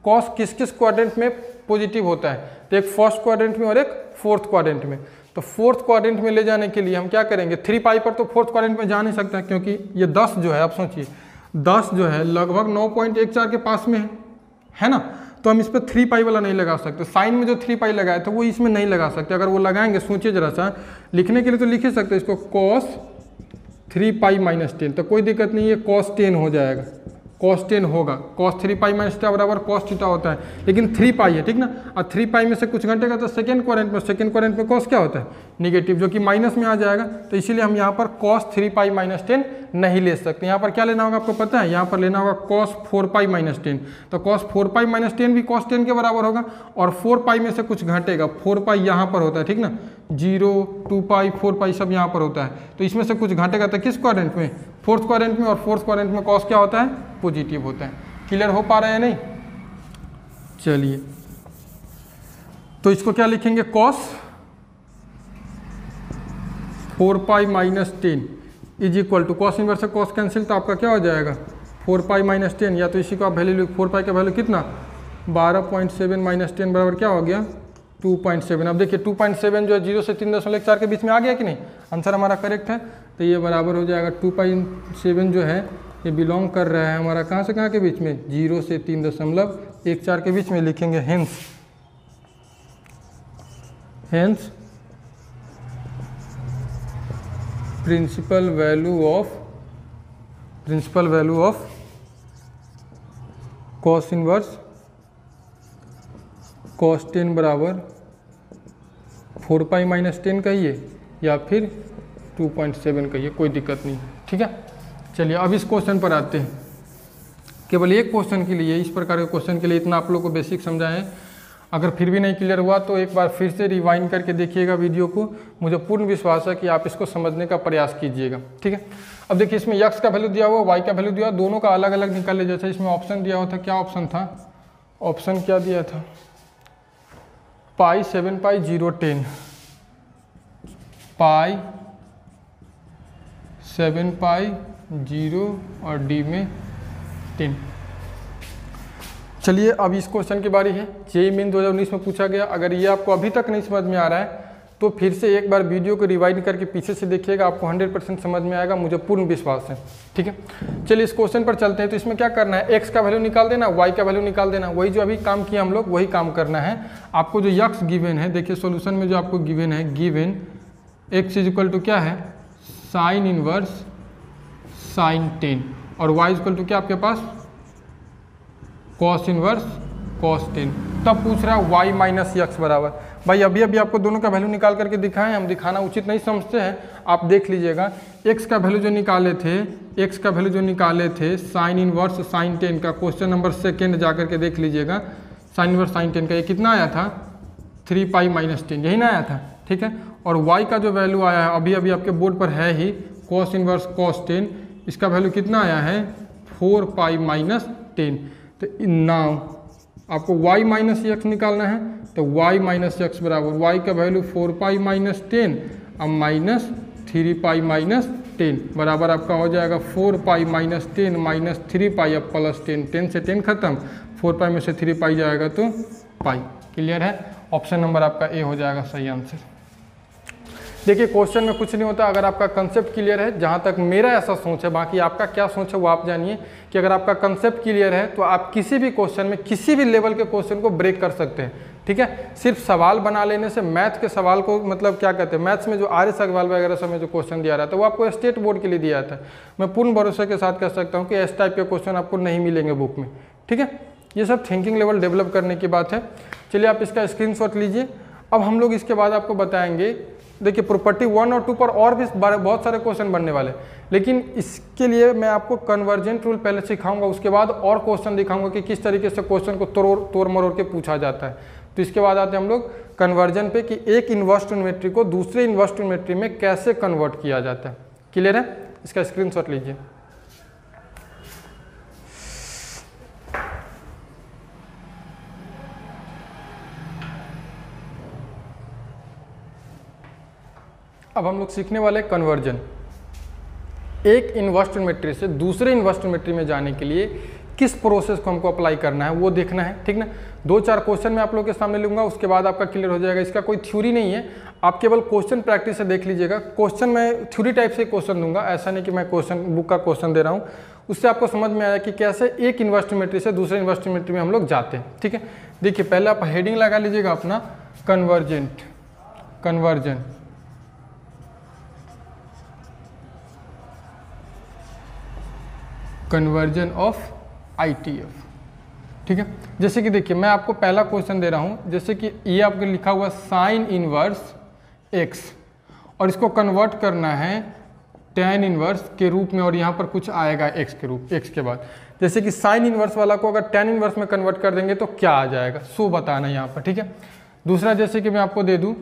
कॉस किस किस क्वाड्रेंट में पॉजिटिव होता है, तो एक फर्स्ट क्वाड्रेंट में और एक फोर्थ क्वाड्रेंट में। तो फोर्थ क्वाड्रेंट में ले जाने के लिए हम क्या करेंगे, 3 पाई पर तो फोर्थ क्वाड्रेंट में जा नहीं सकता, क्योंकि ये 10 जो है, आप सोचिए 10 जो है लगभग 9.14 के पास में है ना, तो हम इस पर 3 पाई वाला नहीं लगा सकते। साइन में जो 3 पाई लगाए तो वो इसमें नहीं लगा सकते, अगर वो लगाएंगे सोचिए जरा सा, लिखने के लिए तो लिख ही सकते इसको cos 3 पाई माइनस 10, तो कोई दिक्कत नहीं है, cos 10 हो जाएगा, cos 10 होगा, cos 3 पाई माइनस थीटा बराबर cos थीटा होता है, लेकिन 3 पाई है, ठीक ना। और 3 पाई में से कुछ घंटेगा तो सेकंड क्वाड्रेंट में cos क्या होता है निगेटिव, जो कि माइनस में आ जाएगा, तो इसीलिए हम यहाँ पर cos 3 पाई माइनस 10 नहीं ले सकते। यहाँ पर क्या लेना होगा आपको पता है, यहाँ पर लेना होगा cos 4 पाई माइनस 10, तो cos 4 पाई माइनस 10 भी cos 10 के बराबर होगा, और 4 पाई में से कुछ घटेगा, 4 पाई यहाँ पर होता है, ठीक ना, 0, 2 पाई 4 पाई सब यहाँ पर होता है, तो इसमें से कुछ घटेगा तो किस क्वाड्रेंट में, फोर्थ क्वाड्रेंट में, और फोर्थ क्वाड्रेंट में cos क्या होता है पॉजिटिव होता है। क्लियर हो पा रहा है नहीं, चलिए तो इसको क्या लिखेंगे, cos 4 pi minus 10 is equal to, cos inverse से cos कैंसिल, तो आपका क्या हो जाएगा 4 पाई माइनस 10, या तो इसी को आप वैल्यू, 4 पाई का वैल्यू कितना 12.7 माइनस 10 बराबर क्या हो गया 2.7। अब देखिए 2.7 जो है 0 से 3.14 के बीच में आ गया कि नहीं, आंसर हमारा करेक्ट है, तो ये बराबर हो जाएगा 2.7 जो है ये बिलोंग कर रहा है हमारा कहाँ से कहाँ के बीच में, 0 से 3.14 के बीच में, लिखेंगे hence principal value of cos inverse cos 10 बराबर 4 पाई माइनस 10 कहिए या फिर 2.7 कहिए, कोई दिक्कत नहीं, ठीक है। चलिए अब इस क्वेश्चन पर आते हैं, केवल एक क्वेश्चन के लिए, इस प्रकार के क्वेश्चन के लिए इतना आप लोग को बेसिक समझाएं। अगर फिर भी नहीं क्लियर हुआ तो एक बार फिर से रिवाइंड करके देखिएगा वीडियो को, मुझे पूर्ण विश्वास है कि आप इसको समझने का प्रयास कीजिएगा, ठीक है। अब देखिए इसमें x का वैल्यू दिया हुआ, y का वैल्यू दिया हुआ, दोनों का अलग अलग निकाल ले। जैसे इसमें ऑप्शन दिया हुआ था, क्या ऑप्शन था, ऑप्शन क्या दिया था, पाई 7 पाई 0 10, पाई 7 पाई 0 और डी में 10। चलिए अब इस क्वेश्चन की बारी है, जेईई मेन 2019 में पूछा गया। अगर ये आपको अभी तक नहीं समझ में आ रहा है तो फिर से एक बार वीडियो को रिवाइंड करके पीछे से देखिएगा, आपको 100% समझ में आएगा, मुझे पूर्ण विश्वास है, ठीक है। चलिए इस क्वेश्चन पर चलते हैं। तो इसमें क्या करना है, x का वैल्यू निकाल देना, y का वैल्यू निकाल देना, वही जो अभी काम किया हम लोग वही काम करना है। आपको जो x गिवन है, देखिए सोल्यूशन में जो आपको गिवन है, given x is equal to क्या है, साइन इनवर्स साइन 10, और y इज इक्वल टू क्या आपके पास, cos इनवर्स cos 10। तब पूछ रहा है y माइनस x बराबर, भाई अभी आपको दोनों का वैल्यू निकाल करके दिखाएं, हम दिखाना उचित नहीं समझते हैं, आप देख लीजिएगा। x का वैल्यू जो निकाले थे साइन इनवर्स साइन 10 का, क्वेश्चन नंबर 2 जाकर के देख लीजिएगा, साइन इनवर्स साइन 10 का ये कितना आया था 3 पाई माइनस 10, यही ना आया था, ठीक है। और y का जो वैल्यू आया है अभी आपके बोर्ड पर है ही कॉस इनवर्स कॉस 10, इसका वैल्यू कितना आया है 4 पाई माइनस 10। तो नाउ आपको y माइनस एक्स निकालना है, तो y माइनस एक्स बराबर y का वैल्यू 4 पाई माइनस 10 अब माइनस 3 पाई माइनस 10 बराबर आपका हो जाएगा 4 पाई माइनस 10 माइनस 3 पाई अब प्लस 10, 10 से 10 खत्म, 4 पाई में से 3 पाई जाएगा तो पाई। क्लियर है? ऑप्शन नंबर आपका ए हो जाएगा सही आंसर। देखिए क्वेश्चन में कुछ नहीं होता, अगर आपका कंसेप्ट क्लियर है, जहाँ तक मेरा ऐसा सोच है, बाकी आपका क्या सोच है वो आप जानिए, कि अगर आपका कंसेप्ट क्लियर है तो आप किसी भी क्वेश्चन में किसी भी लेवल के क्वेश्चन को ब्रेक कर सकते हैं। ठीक है, सिर्फ सवाल बना लेने से मैथ के सवाल को मतलब क्या कहते हैं, मैथ्स में जो आर्य सवाल वगैरह सब में जो क्वेश्चन दिया रहता है वो आपको स्टेट बोर्ड के लिए दिया जाता है। मैं पूर्ण भरोसे के साथ कह सकता हूँ कि इस टाइप के क्वेश्चन आपको नहीं मिलेंगे बुक में। ठीक है, ये सब थिंकिंग लेवल डेवलप करने की बात है। चलिए आप इसका स्क्रीनशॉट लीजिए। अब हम लोग इसके बाद आपको बताएंगे, देखिए प्रॉपर्टी 1 और 2 पर और भी बहुत सारे क्वेश्चन बनने वाले, लेकिन इसके लिए मैं आपको कन्वर्जेंट रूल पहले सिखाऊंगा, उसके बाद और क्वेश्चन दिखाऊंगा कि किस तरीके से क्वेश्चन को तोड़ मरोड़ के पूछा जाता है। तो इसके बाद आते हैं हम लोग कन्वर्जन पे, कि एक इन्वर्स ट्रिग्नोमेट्री को दूसरे इन्वर्स ट्रिग्नोमेट्री में कैसे कन्वर्ट किया जाता है। क्लियर है? इसका स्क्रीनशॉट लीजिए। अब हम लोग सीखने वाले कन्वर्जन। एक इन्वर्स ट्रिग्नोमेट्री से दूसरे इन्वर्स ट्रिग्नोमेट्री में जाने के लिए किस प्रोसेस को हमको अप्लाई करना है वो देखना है। ठीक ना, 2-4 क्वेश्चन मैं आप लोग के सामने लूंगा, उसके बाद आपका क्लियर हो जाएगा। इसका कोई थ्योरी नहीं है, आप केवल क्वेश्चन प्रैक्टिस से देख लीजिएगा। क्वेश्चन मैं थ्योरी टाइप से क्वेश्चन दूंगा, ऐसा नहीं कि मैं क्वेश्चन बुक का क्वेश्चन दे रहा हूँ। उससे आपको समझ में आया कि कैसे एक इन्वर्स ट्रिग्नोमेट्री से दूसरे इन्वर्स ट्रिग्नोमेट्री में हम लोग जाते हैं। ठीक है, देखिए पहले आप हेडिंग लगा लीजिएगा अपना, convergent, conversion. Conversion of ITF। ठीक है, जैसे कि देखिए मैं आपको पहला क्वेश्चन दे रहा हूं, जैसे कि ये आपको लिखा हुआ साइन इनवर्स x और इसको कन्वर्ट करना है tan इनवर्स के रूप में, और यहाँ पर कुछ आएगा x के रूप, x के बाद जैसे कि साइन इनवर्स वाला को अगर tan इनवर्स में कन्वर्ट कर देंगे तो क्या आ जाएगा, सो बताना यहाँ पर। ठीक है, दूसरा जैसे कि मैं आपको दे दूँ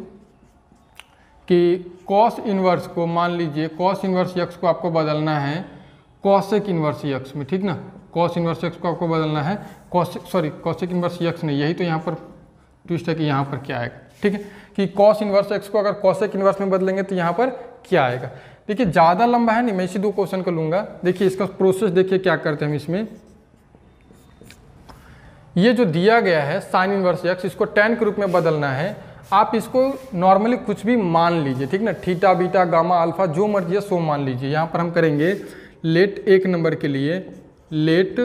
कि कॉस इनवर्स को, मान लीजिए कॉस इनवर्स x को आपको बदलना है कॉसेक इनवर्स x में। ठीक ना, कॉस इनवर्स x को आपको बदलना है कॉसेक इनवर्स x नहीं, यही तो यहाँ पर ट्विस्ट है कि यहाँ पर क्या आएगा। ठीक है, कि कॉस इनवर्स x को अगर कॉसेक इनवर्स में बदलेंगे तो यहाँ पर क्या आएगा। देखिए ज़्यादा लंबा है नहीं, मैं इसी 2 क्वेश्चन को लूँगा। देखिए इसका प्रोसेस देखिए क्या करते हैं हम इसमें। ये जो दिया गया है साइन इनवर्स x, इसको tan के रूप में बदलना है। आप इसको नॉर्मली कुछ भी मान लीजिए, ठीक ना, थीटा बीटा गामा अल्फा जो मर्जी है सो मान लीजिए। यहाँ पर हम करेंगे लेट 1 नंबर के लिए लेट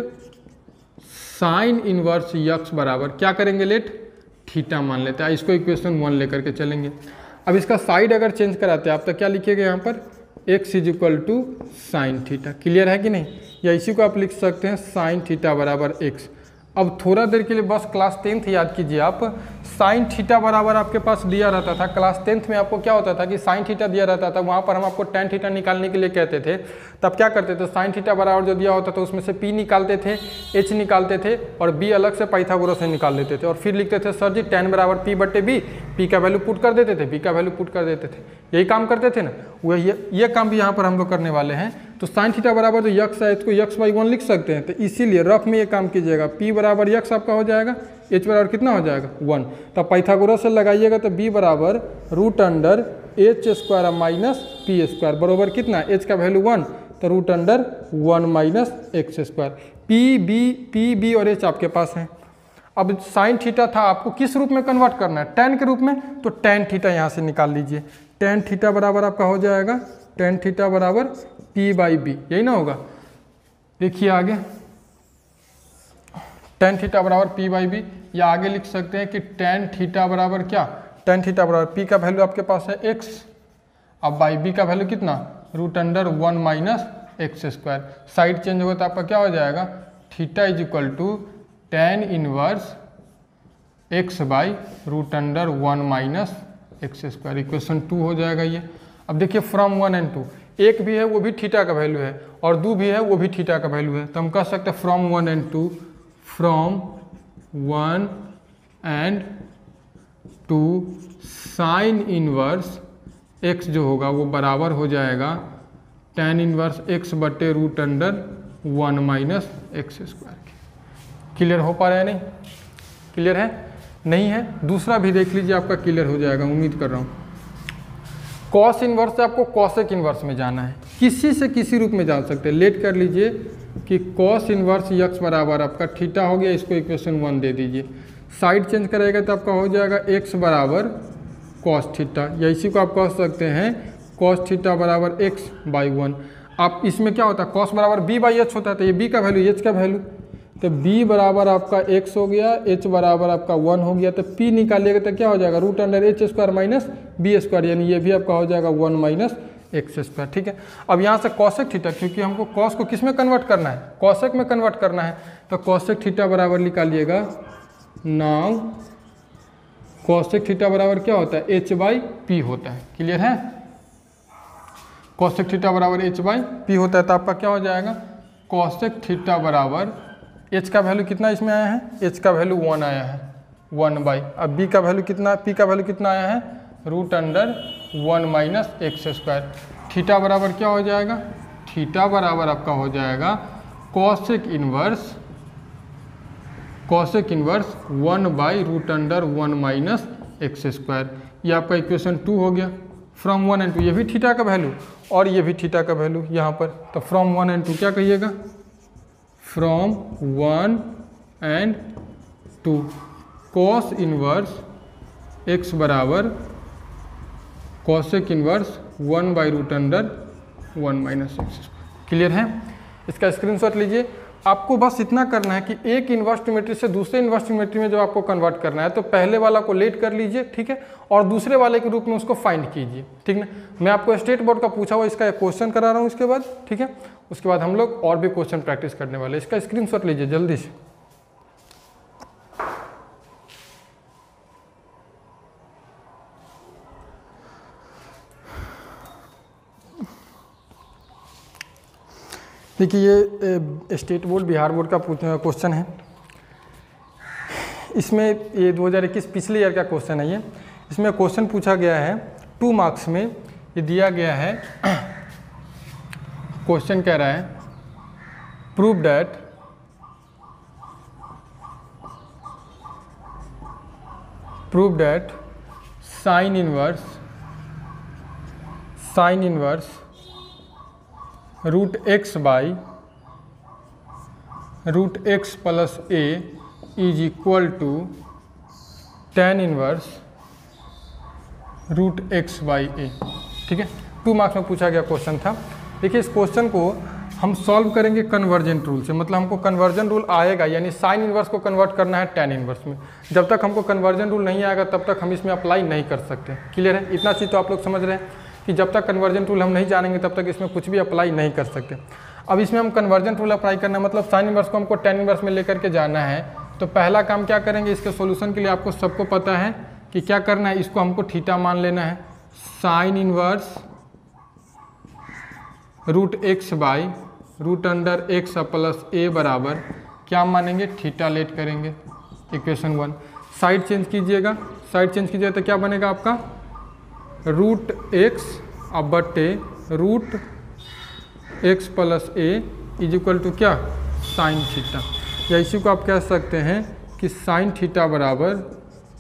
साइन इनवर्स x बराबर क्या करेंगे, लेट थीटा मान लेते हैं। इसको इक्वेशन 1 लेकर के चलेंगे। अब इसका साइड अगर चेंज कराते हैं आप तो क्या लिखिएगा यहाँ पर, x equal to sine theta. Clear है कि नहीं, या इसी को आप लिख सकते हैं साइन थीटा बराबर x। अब थोड़ा देर के लिए बस क्लास 10th याद कीजिए आप, साइन थीटा बराबर आपके पास दिया रहता था। क्लास 10th में आपको क्या होता था कि साइन थीटा दिया रहता था, वहाँ पर हम आपको tan थीटा निकालने के लिए कहते थे। तब क्या करते थे, साइन थीटा बराबर जो दिया होता था उसमें से p निकालते थे, h निकालते थे और b अलग से पाइथागोरस से निकाल लेते थे, और फिर लिखते थे सर जी tan बराबर p/b, p का वैल्यू पुट कर देते थे, b का वैल्यू पुट कर देते थे। यही काम करते थे ना, वही ये काम भी यहाँ पर हम लोग करने वाले हैं। तो साइन थीटा बराबर जो x है इसको x/1 लिख सकते हैं, तो इसीलिए रफ में ये काम कीजिएगा, p बराबर x आपका हो जाएगा, h बराबर कितना हो जाएगा 1। तब पाइथागोरस से लगाइएगा तो b बराबर √h² माइनस p² बराबर कितना, h का वैल्यू 1 तो √1 माइनस x²। p b और h आपके पास है। अब साइन थीटा था, आपको किस रूप में कन्वर्ट करना है, tan के रूप में, तो tan थीटा यहाँ से निकाल लीजिए। tan थीटा बराबर आपका हो जाएगा tan थीटा बराबर p/b, यही ना होगा। देखिए आगे tan थीटा बराबर p/b, या आगे लिख सकते हैं कि tan थीटा बराबर क्या, tan थीटा बराबर p का वैल्यू आपके पास है x, अब बाई b का वैल्यू कितना, √1 माइनस x²। साइड चेंज होगा तो आपका क्या हो जाएगा, theta equal to tan inverse x/√1 minus x²। Equation 2 हो जाएगा ये। अब देखिए फ्रॉम 1 and 2, एक भी है वो भी थीटा का वैल्यू है और 2 भी है वो भी थीटा का वैल्यू है, तो हम कह सकते हैं from 1 and 2, from 1 and 2 sine inverse x जो होगा वो बराबर हो जाएगा tan इनवर्स x बटे root under 1 minus x square. Clear हो पा रहा है? नहीं क्लियर है? नहीं है? दूसरा भी देख लीजिए, आपका क्लियर हो जाएगा, उम्मीद कर रहा हूँ। कॉस इनवर्स से आपको कॉसेक इनवर्स में जाना है, किसी से किसी रूप में जान सकते हैं। लेट कर लीजिए कि कॉस इनवर्स यक्स बराबर आपका थीटा हो गया, इसको इक्वेशन 1 दे दीजिए। साइड चेंज करेगा तो आपका हो जाएगा x बराबर कॉस थीटा, या इसी को आप कह सकते हैं कॉस थीटा बराबर x/1। आप इसमें क्या होता है, कॉस बराबर b/h होता है, तो ये b का वैल्यू h का वैल्यू, तो b बराबर आपका x हो गया, h बराबर आपका 1 हो गया, तो p निकालिएगा तो क्या हो जाएगा root under h square minus b square, यानी ये भी आपका हो जाएगा 1 माइनस एक्स स्क्वायर। ठीक है, अब यहाँ से कॉसेक थीटा, क्योंकि हमको कॉस को किस में कन्वर्ट करना है, कॉसेक में कन्वर्ट करना है, तो कॉसेक थीटा बराबर निकालिएगा। नाउ कॉसेक थीटा बराबर क्या होता है, h/p होता है। क्लियर है? कॉसेक थीटा बराबर h/p होता है, तो आपका क्या हो जाएगा, कॉसेक थीटा बराबर h का वैल्यू कितना इसमें आया है, h का वैल्यू 1 आया है, 1/, अब b का वैल्यू कितना, p का वैल्यू कितना आया है, root under 1 minus x square. Theta बराबर क्या हो जाएगा, थीटा बराबर आपका हो जाएगा कॉसेक इनवर्स 1/रूट अंडर 1 माइनस एक्स स्क्वायर। ये आपका इक्वेशन 2 हो गया। फ्रॉम 1 एंड 2, ये भी थीटा का वैल्यू और ये भी थीटा का वैल्यू यहाँ पर, तो फ्रॉम 1 एंड 2 क्या कहिएगा, from 1 and 2 cos inverse x बराबर कॉसेक इनवर्स 1/रूट अंडर 1 माइनस एक्स। क्लियर है? इसका स्क्रीनशॉट लीजिए। आपको बस इतना करना है कि एक इन्वर्स ट्रिमेट्री से दूसरे इन्वर्स ट्रिमेट्री में जो आपको कन्वर्ट करना है, तो पहले वाला को लेट कर लीजिए, ठीक है, और दूसरे वाले के रूप में उसको फाइंड कीजिए। ठीक ना, मैं आपको स्टेट बोर्ड का पूछा हुआ इसका एक क्वेश्चन करा रहा हूँ इसके बाद, ठीक है, उसके बाद हम लोग और भी क्वेश्चन प्रैक्टिस करने वाले हैं। इसका स्क्रीनशॉट लीजिए जल्दी से। देखिए ये स्टेट बोर्ड बिहार बोर्ड का क्वेश्चन है। इसमें ये 2021 पिछले ईयर का क्वेश्चन है। ये इसमें क्वेश्चन पूछा गया है 2 मार्क्स में, ये दिया गया है। क्वेश्चन कह रहा है prove that sine inverse root x plus a is equal to tan inverse root x/a। ठीक है, 2 मार्क्स में पूछा गया क्वेश्चन था। देखिए इस क्वेश्चन को हम सॉल्व करेंगे कन्वर्जेंट रूल से, मतलब हमको कन्वर्जन रूल आएगा, यानी साइन इनवर्स को कन्वर्ट करना है tan इनवर्स में। जब तक हमको कन्वर्जन रूल नहीं आएगा तब तक हम इसमें अप्लाई नहीं कर सकते। क्लियर है? इतना चीज़ तो आप लोग समझ रहे हैं कि जब तक कन्वर्जन रूल हम नहीं जानेंगे तब तक इसमें कुछ भी अप्लाई नहीं कर सकते। अब इसमें हम कन्वर्जन रूल अप्लाई करना है, मतलब साइन इनवर्स को हमको tan इनवर्स में लेकर के जाना है। तो पहला काम क्या करेंगे, इसके सॉल्यूशन के लिए आपको सबको पता है कि क्या करना है, इसको हमको थीटा मान लेना है। साइन इनवर्स रूट x/रूट अंडर x प्लस a बराबर क्या मानेंगे, थीटा लेट करेंगे। इक्वेशन 1 साइड चेंज कीजिएगा, तो क्या बनेगा आपका रूट x बटे root x plus a is equal to क्या, साइन थीटा, या इसी को आप कह सकते हैं कि साइन थीटा बराबर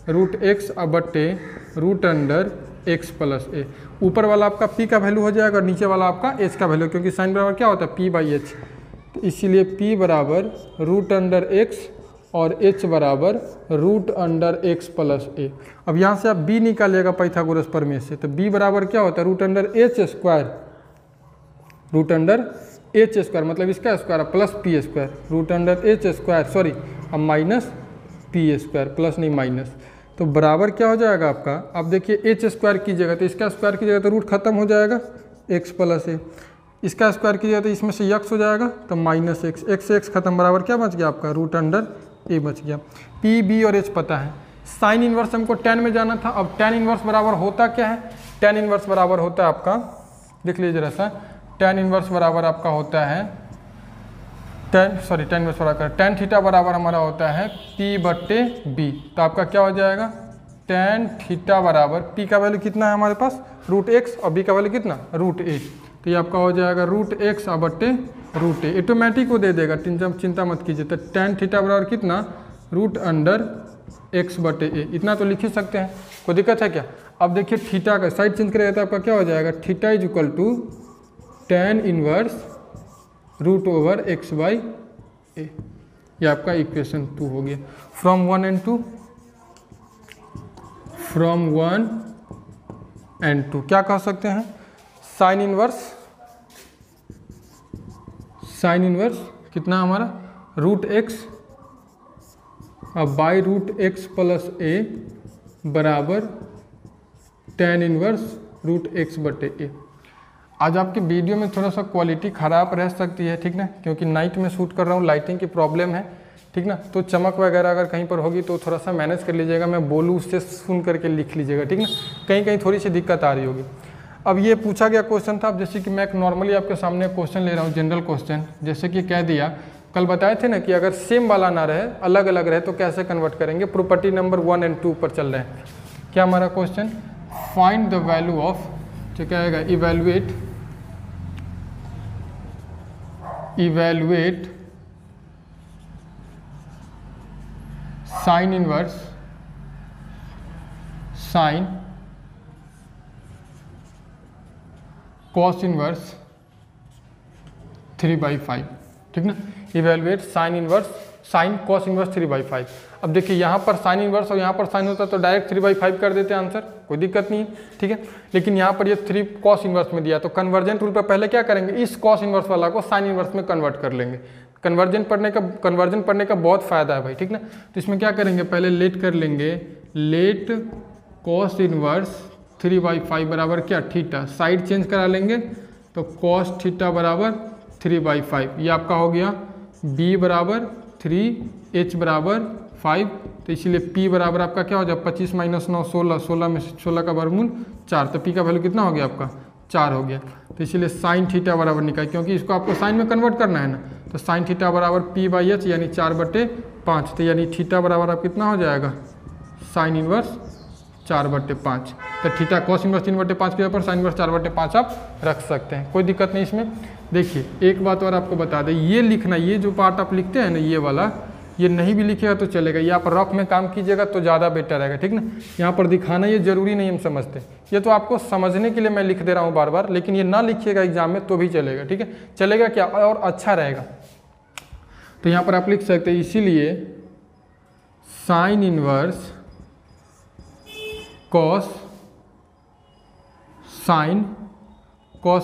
रूट x बटे root under x plus a। ऊपर वाला आपका p का वैल्यू हो जाएगा और नीचे वाला आपका h का वैल्यू, क्योंकि साइन बराबर क्या होता है p/h, तो इसीलिए p बराबर रूट अंडर x और h बराबर root under x plus a। अब यहाँ से आप b निकालिएगा पाइथागोरस प्रमेय से, तो b बराबर क्या होता है रूट अंडर h स्क्वायर, मतलब इसका square plus p square, root under h square, sorry अब माइनस p स्क्वायर, प्लस नहीं माइनस, तो बराबर क्या हो जाएगा आपका। अब देखिए h स्क्वायर कीजिएगा तो इसका स्क्वायर कीजिएगा तो रूट खत्म हो जाएगा x प्लस a, इसका स्क्वायर कीजिएगा तो इसमें से x हो जाएगा तो माइनस x से x खत्म, बराबर क्या बच गया आपका रूट अंडर a बच गया। p b और h पता है। साइन इनवर्स हमको tan में जाना था। अब tan इनवर्स बराबर होता क्या है, tan इनवर्स बराबर होता है आपका, देख लीजिए जरा सा, tan इनवर्स बराबर आपका होता है tan इनवर्स बराबर tan थीटा बराबर हमारा होता है p/b। तो आपका क्या हो जाएगा, tan थीटा बराबर p का वैल्यू कितना है हमारे पास रूट x और b का वैल्यू कितना रूट a, तो ये आपका हो जाएगा √x/√a, ऑटोमेटिक वो दे देगा, चिंता मत कीजिए। तो tan थीटा बराबर कितना, √x/a, इतना तो लिख ही सकते हैं, कोई दिक्कत है क्या। अब देखिए थीटा का साइड चेंज करेगा तो आपका क्या हो जाएगा, theta is equal to tan inverse √x/a, ये आपका इक्वेशन 2 हो गया। फ्रॉम 1 and 2 क्या कह सकते हैं, साइन इनवर्स कितना हमारा √x बाई √x+a बराबर tan इनवर्स √x/a। आज आपकी वीडियो में थोड़ा सा क्वालिटी ख़राब रह सकती है, ठीक ना, क्योंकि नाइट में शूट कर रहा हूँ, लाइटिंग की प्रॉब्लम है, ठीक ना। तो चमक वगैरह अगर कहीं पर होगी तो थोड़ा सा मैनेज कर लीजिएगा, मैं बोलूँ उससे सुन करके लिख लीजिएगा, ठीक ना, कहीं थोड़ी सी दिक्कत आ रही होगी। अब ये पूछा गया क्वेश्चन था, अब जैसे कि मैं नॉर्मली आपके सामने क्वेश्चन ले रहा हूँ, जनरल क्वेश्चन, जैसे कि कह दिया, कल बताए थे ना कि अगर सेम वाला ना रहे, अलग अलग रहे तो कैसे कन्वर्ट करेंगे। प्रॉपर्टी नंबर 1 और 2 पर चल रहे हैं। क्या हमारा question, find the value of, तो क्या आएगा, evaluate sign inverse cos inverse 3/5, ठीक ना। Evaluate sine cos inverse 3/5। अब देखिए यहाँ पर साइन इनवर्स और यहाँ पर साइन होता तो डायरेक्ट 3/5 कर देते आंसर, कोई दिक्कत नहीं है, ठीक है। लेकिन यहाँ पर ये 3 कॉस इनवर्स में दिया, तो कन्वर्जन रूल पर पहले क्या करेंगे, इस कॉस इनवर्स वाला को साइन इनवर्स में कन्वर्ट कर लेंगे। कन्वर्जन पढ़ने का बहुत फ़ायदा है भाई, ठीक ना। तो इसमें क्या करेंगे, पहले लेट कर लेंगे, लेट कॉस इनवर्स 3/5 बराबर क्या, थीटा, साइड चेंज करा लेंगे तो कॉस थीटा बराबर 3/5, ये आपका हो गया b बराबर 3, h बराबर 5, तो इसीलिए p बराबर आपका क्या हो जाए, 25 - 9 16, 16 में 16 का वर्गमूल 4, तो p का वैल्यू कितना हो गया आपका 4 हो गया। तो इसीलिए साइन थीटा बराबर निकाल, क्योंकि इसको आपको साइन में कन्वर्ट करना है ना, तो साइन थीटा बराबर p/h यानी 4/5, तो यानी थीटा बराबर आप कितना हो जाएगा, साइन इनवर्स 4/5। तो थीटा कॉस इनवर्स 3/5 के ऊपर साइन इनवर्स 4/5 आप रख सकते हैं, कोई दिक्कत नहीं इसमें। देखिए एक बात और आपको बता दें, ये लिखना, ये जो पार्ट आप लिखते हैं ना, ये वाला, ये नहीं भी लिखेगा तो चलेगा, ये आप रफ में काम कीजिएगा तो ज़्यादा बेटर रहेगा, ठीक ना। यहाँ पर दिखाना ये जरूरी नहीं, हम समझते, ये तो आपको समझने के लिए मैं लिख दे रहा हूँ बार बार, लेकिन ये ना लिखिएगा एग्जाम में तो भी चलेगा, ठीक है, चलेगा क्या और अच्छा रहेगा। तो यहाँ पर आप लिख सकते हैं, इसीलिए sine inverse cos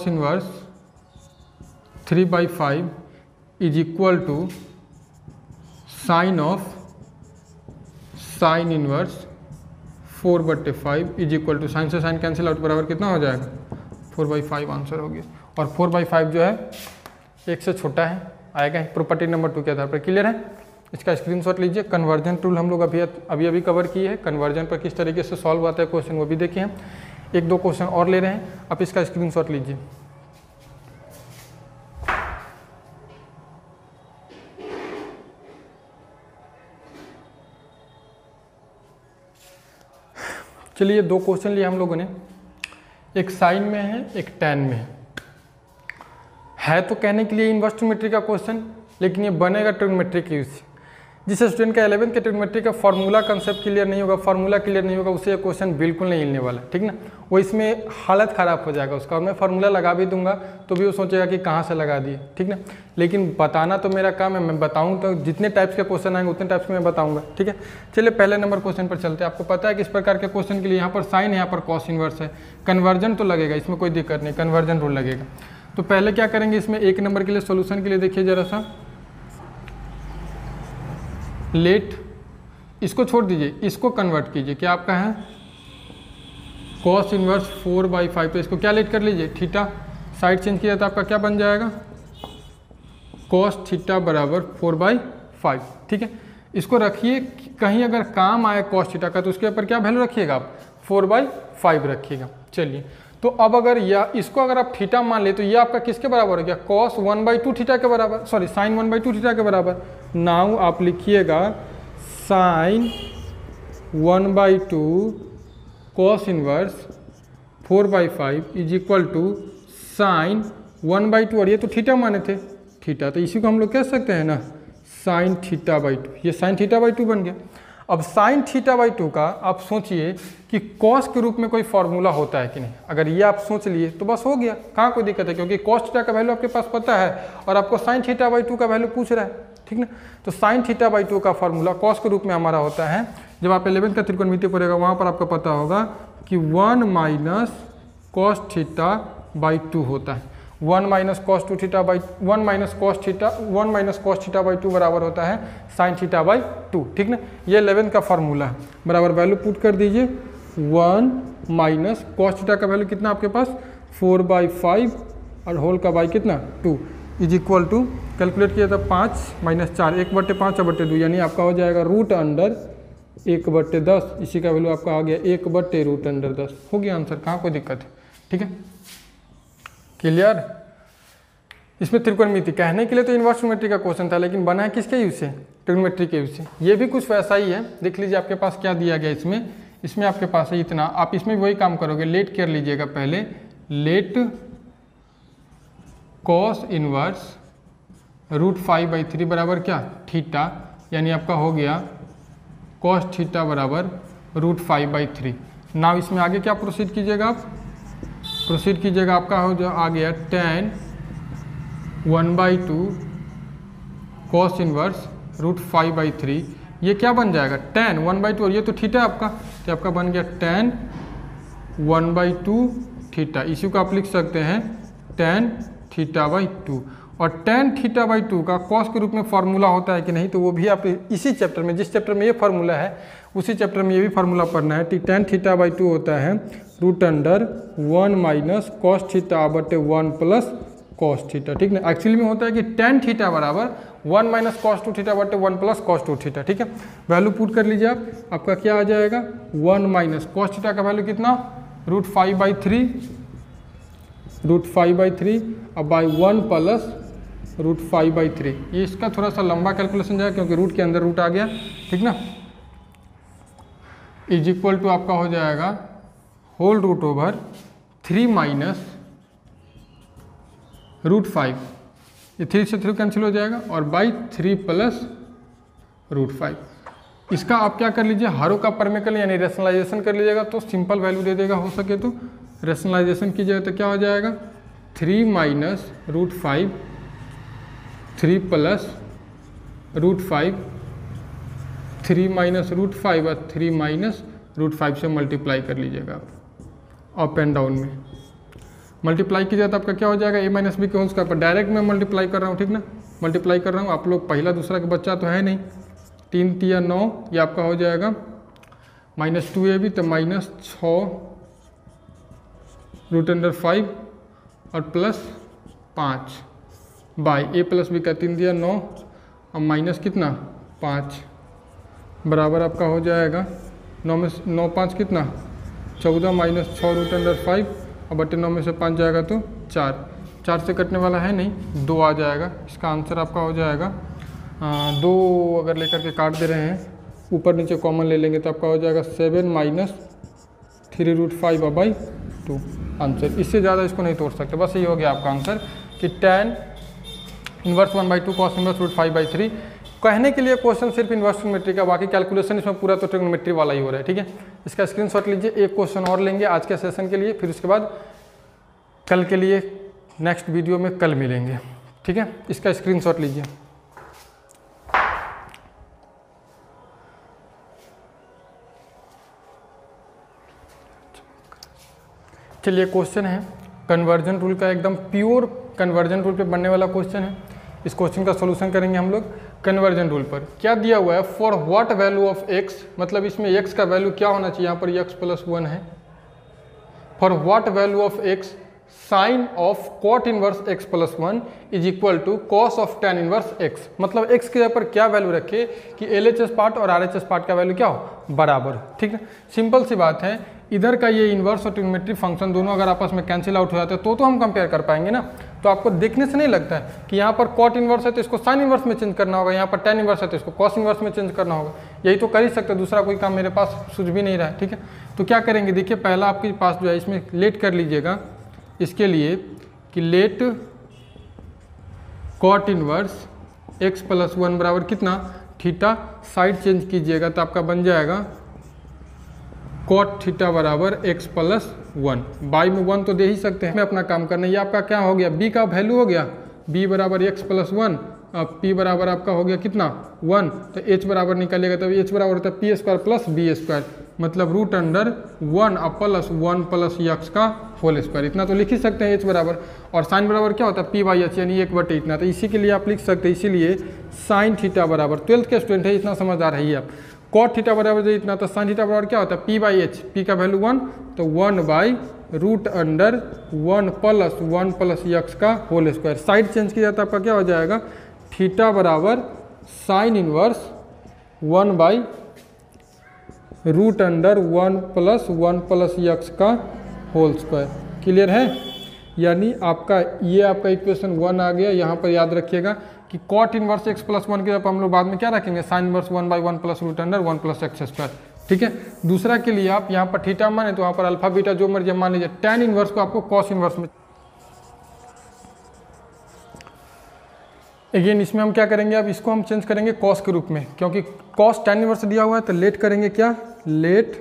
inverse 3/5 is equal to sine inverse 4/5 is equal to, sine से साइन कैंसिल आउट बराबर कितना हो जाएगा, 4/5 आंसर हो गया। और 4/5 जो है 1 से छोटा है, आएगा प्रॉपर्टी नंबर 2 के आधार पर। क्लियर है, इसका स्क्रीनशॉट लीजिए। कन्वर्जन टूल हम लोग अभी कवर किए हैं, कन्वर्जन पर किस तरीके से सॉल्व आता है क्वेश्चन वो भी देखे हैं। 1-2 क्वेश्चन और ले रहे हैं, आप इसका स्क्रीनशॉट लीजिए। चलिए 2 क्वेश्चन लिए हम लोगों ने, एक साइन में है एक टैन में है तो कहने के लिए इनवर्स ट्रिग्नोमेट्री का क्वेश्चन, लेकिन ये बनेगा ट्रिग्नोमेट्री के यूज से। जिस स्टूडेंट का 11th के ट्रिग्नोमेट्री का फार्मूला कंसेप्ट क्लियर नहीं होगा, फार्मूला क्लियर नहीं होगा, उसे ये क्वेश्चन बिल्कुल नहीं हिलने वाला, ठीक ना। वो इसमें हालत ख़राब हो जाएगा उसका, और मैं फार्मूला लगा भी दूंगा तो भी वो सोचेगा कि कहाँ से लगा दिए, ठीक ना। लेकिन बताना तो मेरा काम है, मैं बताऊँ तो जितने टाइप्स के क्वेश्चन आएंगे उतने टाइप्स के मैं बताऊँगा, ठीक है। चलिए पहले नंबर क्वेश्चन पर चलते हैं। आपको पता है कि इस प्रकार के क्वेश्चन के लिए यहाँ पर साइन है, यहाँ पर कॉस इनवर्स है, कन्वर्जन तो लगेगा, इसमें कोई दिक्कत नहीं, कन्वर्जन रूल लगेगा। तो पहले क्या करेंगे, इसमें 1 नंबर के लिए सोल्यूशन के लिए देखिए जरा सा, लेट, इसको छोड़ दीजिए, इसको कन्वर्ट कीजिए, क्या आपका है कॉस इनवर्स 4/5, तो इसको क्या लेट कर लीजिए, थीटा, साइड चेंज किया तो आपका क्या बन जाएगा, कॉस थीटा बराबर 4/5, ठीक है। इसको रखिए, कहीं अगर काम आए कॉस थीटा का तो उसके ऊपर क्या वैल्यू रखिएगा आप, 4/5 रखिएगा। चलिए तो अब अगर या इसको अगर आप थीटा मान ले तो ये आपका किसके बराबर हो गया, कॉस 1/2 थीटा के बराबर, सॉरी साइन 1/2 थीटा के बराबर। नाउ आप लिखिएगा sine 1/2 cos inverse 4/5 is equal to sine 1/2, और ये तो थीटा माने थे थीटा, तो इसी को हम लोग कह सकते हैं ना साइन θ/2, ये साइन θ/2 बन गया। अब साइन θ/2 का आप सोचिए कि कॉस के रूप में कोई फॉर्मूला होता है कि नहीं, अगर ये आप सोच लिए तो बस हो गया, कहाँ कोई दिक्कत है, क्योंकि कॉस थीटा का वैल्यू आपके पास पता है और आपको साइन θ/2 का वैल्यू पूछ रहा है, ठीक ना। तो साइन θ/2 का फॉर्मूला कॉस के रूप में हमारा होता है, जब आप 11th का त्रिकोणमिति पढ़ेगा वहाँ पर आपको पता होगा कि 1 माइनस कॉस θ/2 होता है। 1 माइनस कॉस θ/2 बराबर होता है साइन θ/2, ठीक ना। ये 11th का फार्मूला है, बराबर वैल्यू पुट कर दीजिए। 1 माइनस कॉस थीटा का वैल्यू कितना आपके पास 4/5 और होल का बाई कितना 2 इज इक्वल टू, कैलकुलेट किया था 5 माइनस 4, 1/5/2, यानी आपका हो जाएगा √1/10। इसी का वैल्यू आपका आ गया 1/√10। हो गया आंसर, कहाँ कोई दिक्कत है, ठीक है, क्लियर। इसमें त्रिकोणमिति कहने के लिए तो इन्वर्स ट्रिग्नोमेट्री का क्वेश्चन था, लेकिन बना है किसके यूज से, ट्रिग्नोमेट्री के यूज से। ये भी कुछ वैसा ही है, देख लीजिए आपके पास क्या दिया गया इसमें आपके पास है इतना, आप इसमें वही काम करोगे, लेट कर लीजिएगा पहले, लेट कॉस इनवर्स √5/3 बराबर क्या थीटा, यानी आपका हो गया कॉस थीटा बराबर √5/3। नाउ इसमें आगे क्या प्रोसीड कीजिएगा, आप प्रोसीड कीजिएगा, आपका हो जो आ गया tan 1/2 कॉस इनवर्स √5/3। ये क्या बन जाएगा tan 1/2, और ये तो थीटा आपका, तो आपका बन गया tan 1/2 थीटा। इसी को आप लिख सकते हैं tan θ/2, और tan θ/2 का कॉस के रूप में फॉर्मूला होता है कि नहीं, तो वो भी आप इसी चैप्टर में, जिस चैप्टर में ये फार्मूला है उसी चैप्टर में ये भी फार्मूला पढ़ना है। tan θ/2 होता है √1 minus cos θ/1 plus cos theta, ठीक ना। एक्चुअली में होता है कि tan थीटा बराबर 1 minus cos 2 θ/1 plus cos 2 theta, ठीक है। वैल्यू पुट कर लीजिए आप, आपका क्या आ जाएगा 1 माइनस कॉस थीटा का वैल्यू कितना √5/3 अब बाई 1 प्लस √5/3। ये इसका थोड़ा सा लंबा कैलकुलेशन जाएगा क्योंकि रूट के अंदर रूट आ गया, ठीक ना। इज इक्वल टू आपका हो जाएगा होल रूट ओवर 3 माइनस √5, ये 3 से 3 कैंसिल हो जाएगा, और बाई 3 प्लस √5। इसका आप क्या कर लीजिए, हरों का परमेकल यानी रेशनलाइजेशन कर लीजिएगा, तो सिंपल वैल्यू दे देगा, हो सके तो रेशनलाइजेशन कीजिएगा तो क्या हो जाएगा 3 माइनस √5, 3 प्लस √5, 3 माइनस √5 और 3 माइनस √5 से मल्टीप्लाई कर लीजिएगा आप अप एंड डाउन में। मल्टीप्लाई कीजिएगा तो आपका क्या हो जाएगा a माइनस बी के होल स्क्वायर पर, डायरेक्ट मैं मल्टीप्लाई कर रहा हूँ, ठीक ना, मल्टीप्लाई कर रहा हूँ। आप लोग पहला दूसरा का बच्चा तो है नहीं, 3 तिया 9, ये आपका हो जाएगा माइनस 2ab, तो माइनस 6 √5 और plus 5 by a plus b का 3 दिया 9 और माइनस कितना 5 बराबर आपका हो जाएगा 9 में 9 5 कितना 14 माइनस 6 √5 और बटे 9 में से 5 जाएगा तो 4 से कटने वाला है नहीं, 2 आ जाएगा। इसका आंसर आपका हो जाएगा 2 अगर लेकर के काट दे रहे हैं, ऊपर नीचे कॉमन ले लेंगे तो आपका हो जाएगा 7 माइनस 3√5/2 आंसर। इससे ज़्यादा इसको नहीं तोड़ सकते, बस ये हो गया आपका आंसर कि tan इनवर्स 1/2 कॉस इनवर्स √5/3। कहने के लिए क्वेश्चन सिर्फ इन्वर्स ट्रिग्नोमेट्री का, बाकी कैलकुलेशन इसमें पूरा तो ट्रिग्नोमेट्री वाला ही हो रहा है, ठीक है। इसका स्क्रीनशॉट लीजिए, एक क्वेश्चन और लेंगे आज के सेशन के लिए, फिर उसके बाद कल के लिए नेक्स्ट वीडियो में कल मिलेंगे, ठीक है। इसका स्क्रीनशॉट लीजिए। चलिए क्वेश्चन है कन्वर्जन रूल का, एकदम प्योर कन्वर्जन रूल पे बनने वाला क्वेश्चन है। इस क्वेश्चन का सॉल्यूशन करेंगे हम लोग कन्वर्जन रूल पर। क्या दिया हुआ है, for what value of x, मतलब इसमें x का वैल्यू क्या होना चाहिए, यहाँ पर x + 1 है। For what value of x sine of cot inverse x + 1 is equal to cos of tan inverse x, मतलब x के जगह पर क्या वैल्यू रखे कि LHS पार्ट और RHS पार्ट का वैल्यू क्या हो, बराबर, ठीक है। सिंपल सी बात है, इधर का ये इन्वर्स और ट्रिग्नोमेट्री फंक्शन दोनों अगर आपस में कैंसिल आउट हो जाते हैं तो हम कंपेयर कर पाएंगे ना। तो आपको देखने से नहीं लगता है कि यहाँ पर कॉट इन्वर्स है तो इसको साइन इन्वर्स में चेंज करना होगा, यहाँ पर tan इन्वर्स है तो इसको कॉस इन्वर्स में चेंज करना होगा। यही तो कर ही सकते, दूसरा कोई काम मेरे पास सूझ भी नहीं रहा है, ठीक है। तो क्या करेंगे, देखिए पहला आपके पास जो है इसमें लेट कर लीजिएगा, इसके लिए कि let cot inverse x plus 1 बराबर कितना, थीटा। साइड चेंज कीजिएगा तो आपका बन जाएगा कॉट थीटा बराबर x प्लस 1। बाई में 1 तो दे ही सकते हैं, हमें अपना काम करना है। ये आपका क्या हो गया, b का वैल्यू हो गया, b बराबर x प्लस 1, अब p बराबर आपका हो गया कितना 1, तो h बराबर निकालेगा तब h बराबर होता है p square plus b square, मतलब रूट अंडर 1 अब प्लस 1 प्लस x का होल स्क्वायर। इतना तो लिख ही सकते हैं h बराबर, और साइन बराबर क्या होता है p बाई h यानी 1/, इतना तो इसी के लिए आप लिख सकते हैं। इसीलिए साइन थीटा बराबर, 12th के स्टूडेंट है इतना समझदार है ही आप, कॉट थीटा बराबर इतना, तो साइन थीटा बराबर क्या होता है p बाई एच, p का वैल्यू 1 तो 1 by root under 1 plus 1 plus x का होल स्क्वायर। साइड चेंज किया जाता है आपका क्या हो जाएगा, थीटा बराबर sine inverse 1 by root under 1 plus x का होल स्क्वायर। क्लियर है, यानी आपका ये आपका इक्वेशन 1 आ गया। यहाँ पर याद रखिएगा कि कॉट इनवर्स x प्लस 1 के जब हम लोग बाद में क्या रखेंगे, sine inverse 1 by 1 plus root under 1 plus x square. ठीक है, दूसरा के लिए आप यहाँ पर थीटा माने तो वहाँ पर अल्फा बीटा जो मर्जी मान लीजिए, tan इनवर्स को आपको कॉस इनवर्स में। अगेन इसमें हम क्या करेंगे, अब इसको हम चेंज करेंगे कॉस के रूप में, क्योंकि कॉस tan इनवर्स दिया हुआ है, तो लेट करेंगे क्या, लेट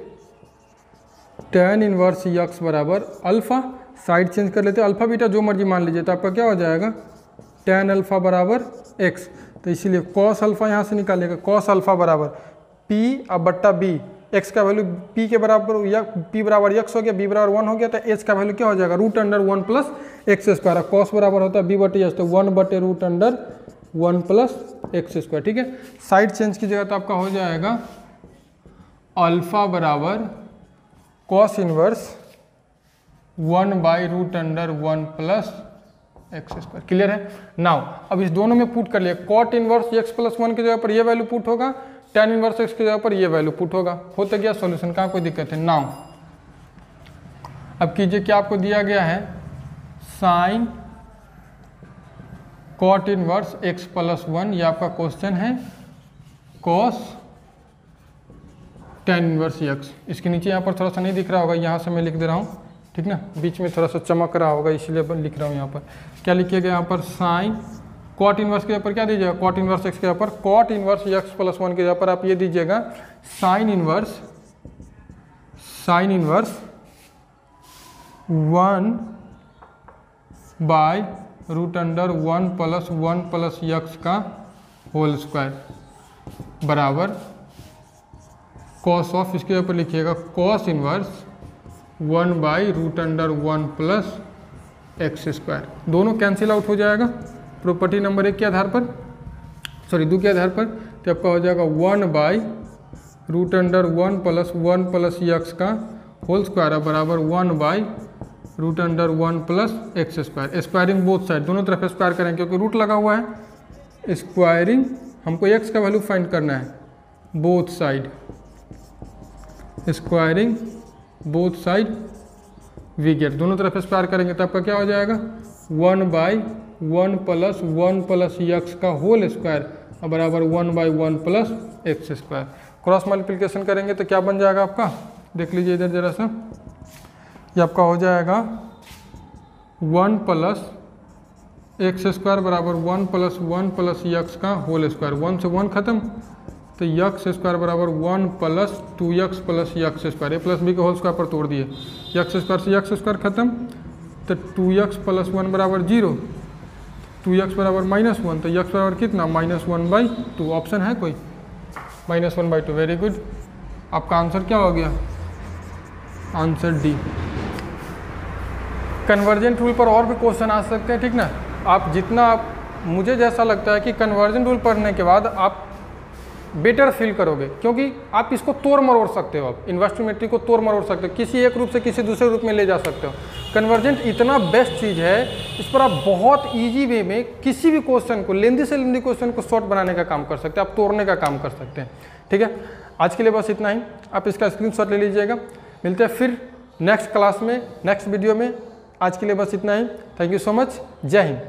tan इनवर्स x बराबर अल्फा, साइड चेंज कर लेते हैं, अल्फा बीटा जो मर्जी मान लीजिए, तो आपका क्या हो जाएगा tan अल्फा बराबर x, तो इसीलिए कॉस अल्फा यहाँ से निकालेगा, कॉस अल्फा बराबर p अब बट्टा b, x का वैल्यू p के बराबर या p बराबर x हो गया, b बराबर 1 हो गया, तो h का वैल्यू क्या हो जाएगा root under 1 plus x square, cos बराबर होता है b बटे h, तो 1 बटे root under 1 plus x square. ठीक है, साइड चेंज की जगह तो आपका हो जाएगा अल्फा बराबर cos inverse 1 by root under 1 plus x square. Clear है, नाउ अब इस दोनों में पुट कर लिया, कॉट इनवर्स x प्लस 1 की जगह पर ये वैल्यू पुट होगा, tan इनवर्स x की जगह पर ये वैल्यू पुट होगा, होता गया सॉल्यूशन, कहाँ कोई दिक्कत है। नाउ अब कीजिए क्या आपको दिया गया है, sine cot inverse x plus 1, ये आपका क्वेश्चन है, कॉस tan इनवर्स x, इसके नीचे यहाँ पर थोड़ा सा नहीं दिख रहा होगा, यहाँ से मैं लिख दे रहा हूँ, ठीक ना, बीच में थोड़ा सा चमक रहा होगा इसलिए लिख रहा हूँ। यहाँ पर क्या लिखिएगा, यहाँ पर साइन कॉट इनवर्स के ऊपर क्या दीजिएगा, कॉट इनवर्स x के ऊपर कॉट इनवर्स x प्लस 1 के ऊपर आप ये दीजिएगा sine inverse 1 by root under 1 plus x का होल स्क्वायर बराबर कॉस ऑफ, इसके ऊपर लिखिएगा cos inverse 1 by root under 1 plus x square. दोनों कैंसिल आउट हो जाएगा प्रॉपर्टी नंबर 1 के आधार पर, सॉरी 2 के आधार पर, तो आपका हो जाएगा 1 by root under 1 plus x का होल स्क्वायर बराबर 1 by root under 1 plus x square. Squaring both side, दोनों तरफ स्क्वायर करेंगे क्योंकि रूट लगा हुआ है। स्क्वायरिंग हमको x का वैल्यू फाइंड करना है, both side, squaring both side we get, दोनों तरफ स्क्वायर करेंगे तो आपका क्या हो जाएगा 1 बाई 1 प्लस x का होल स्क्वायर बराबर 1 by 1 plus x square. Cross multiplication करेंगे तो क्या बन जाएगा आपका, देख लीजिए इधर जरा सा, ये आपका हो जाएगा 1 प्लस एक्स स्क्वायर बराबर 1 प्लस x का होल स्क्वायर, 1 से 1 खत्म, तो x स्क्वायर बराबर 1 plus 2x plus x square, A plus B के होल स्क्वायर पर तोड़ दिए, x स्क्वायर से x स्क्वायर खत्म, तो 2x प्लस 1 बराबर 0, 2x बराबर -1, तो x बराबर कितना -1/2, ऑप्शन है कोई -1/2। वेरी गुड, आपका आंसर क्या हो गया, आंसर डी। कन्वर्जेंट रूल पर और भी क्वेश्चन आ सकते हैं, ठीक ना, आप जितना मुझे जैसा लगता है कि कन्वर्जेंट रूल पढ़ने के बाद आप बेटर फील करोगे, क्योंकि आप इसको तोड़ मरोड़ सकते हो, आप इन्वर्स ट्रिग्नोमेट्री को तोड़ मरोड़ सकते हो, किसी एक रूप से किसी दूसरे रूप में ले जा सकते हो। कन्वर्जेंट इतना बेस्ट चीज़ है, इस पर आप बहुत इजी वे में किसी भी क्वेश्चन को, लेंदी से लेंदी क्वेश्चन को शॉर्ट बनाने का काम कर सकते हैं, आप तोड़ने का काम कर सकते हैं। ठीक है, आज के लिए बस इतना ही, आप इसका स्क्रीनशॉट ले लीजिएगा। मिलते हैं फिर नेक्स्ट क्लास में, नेक्स्ट वीडियो में। आज के लिए बस इतना ही, थैंक यू सो मच, जय हिंद।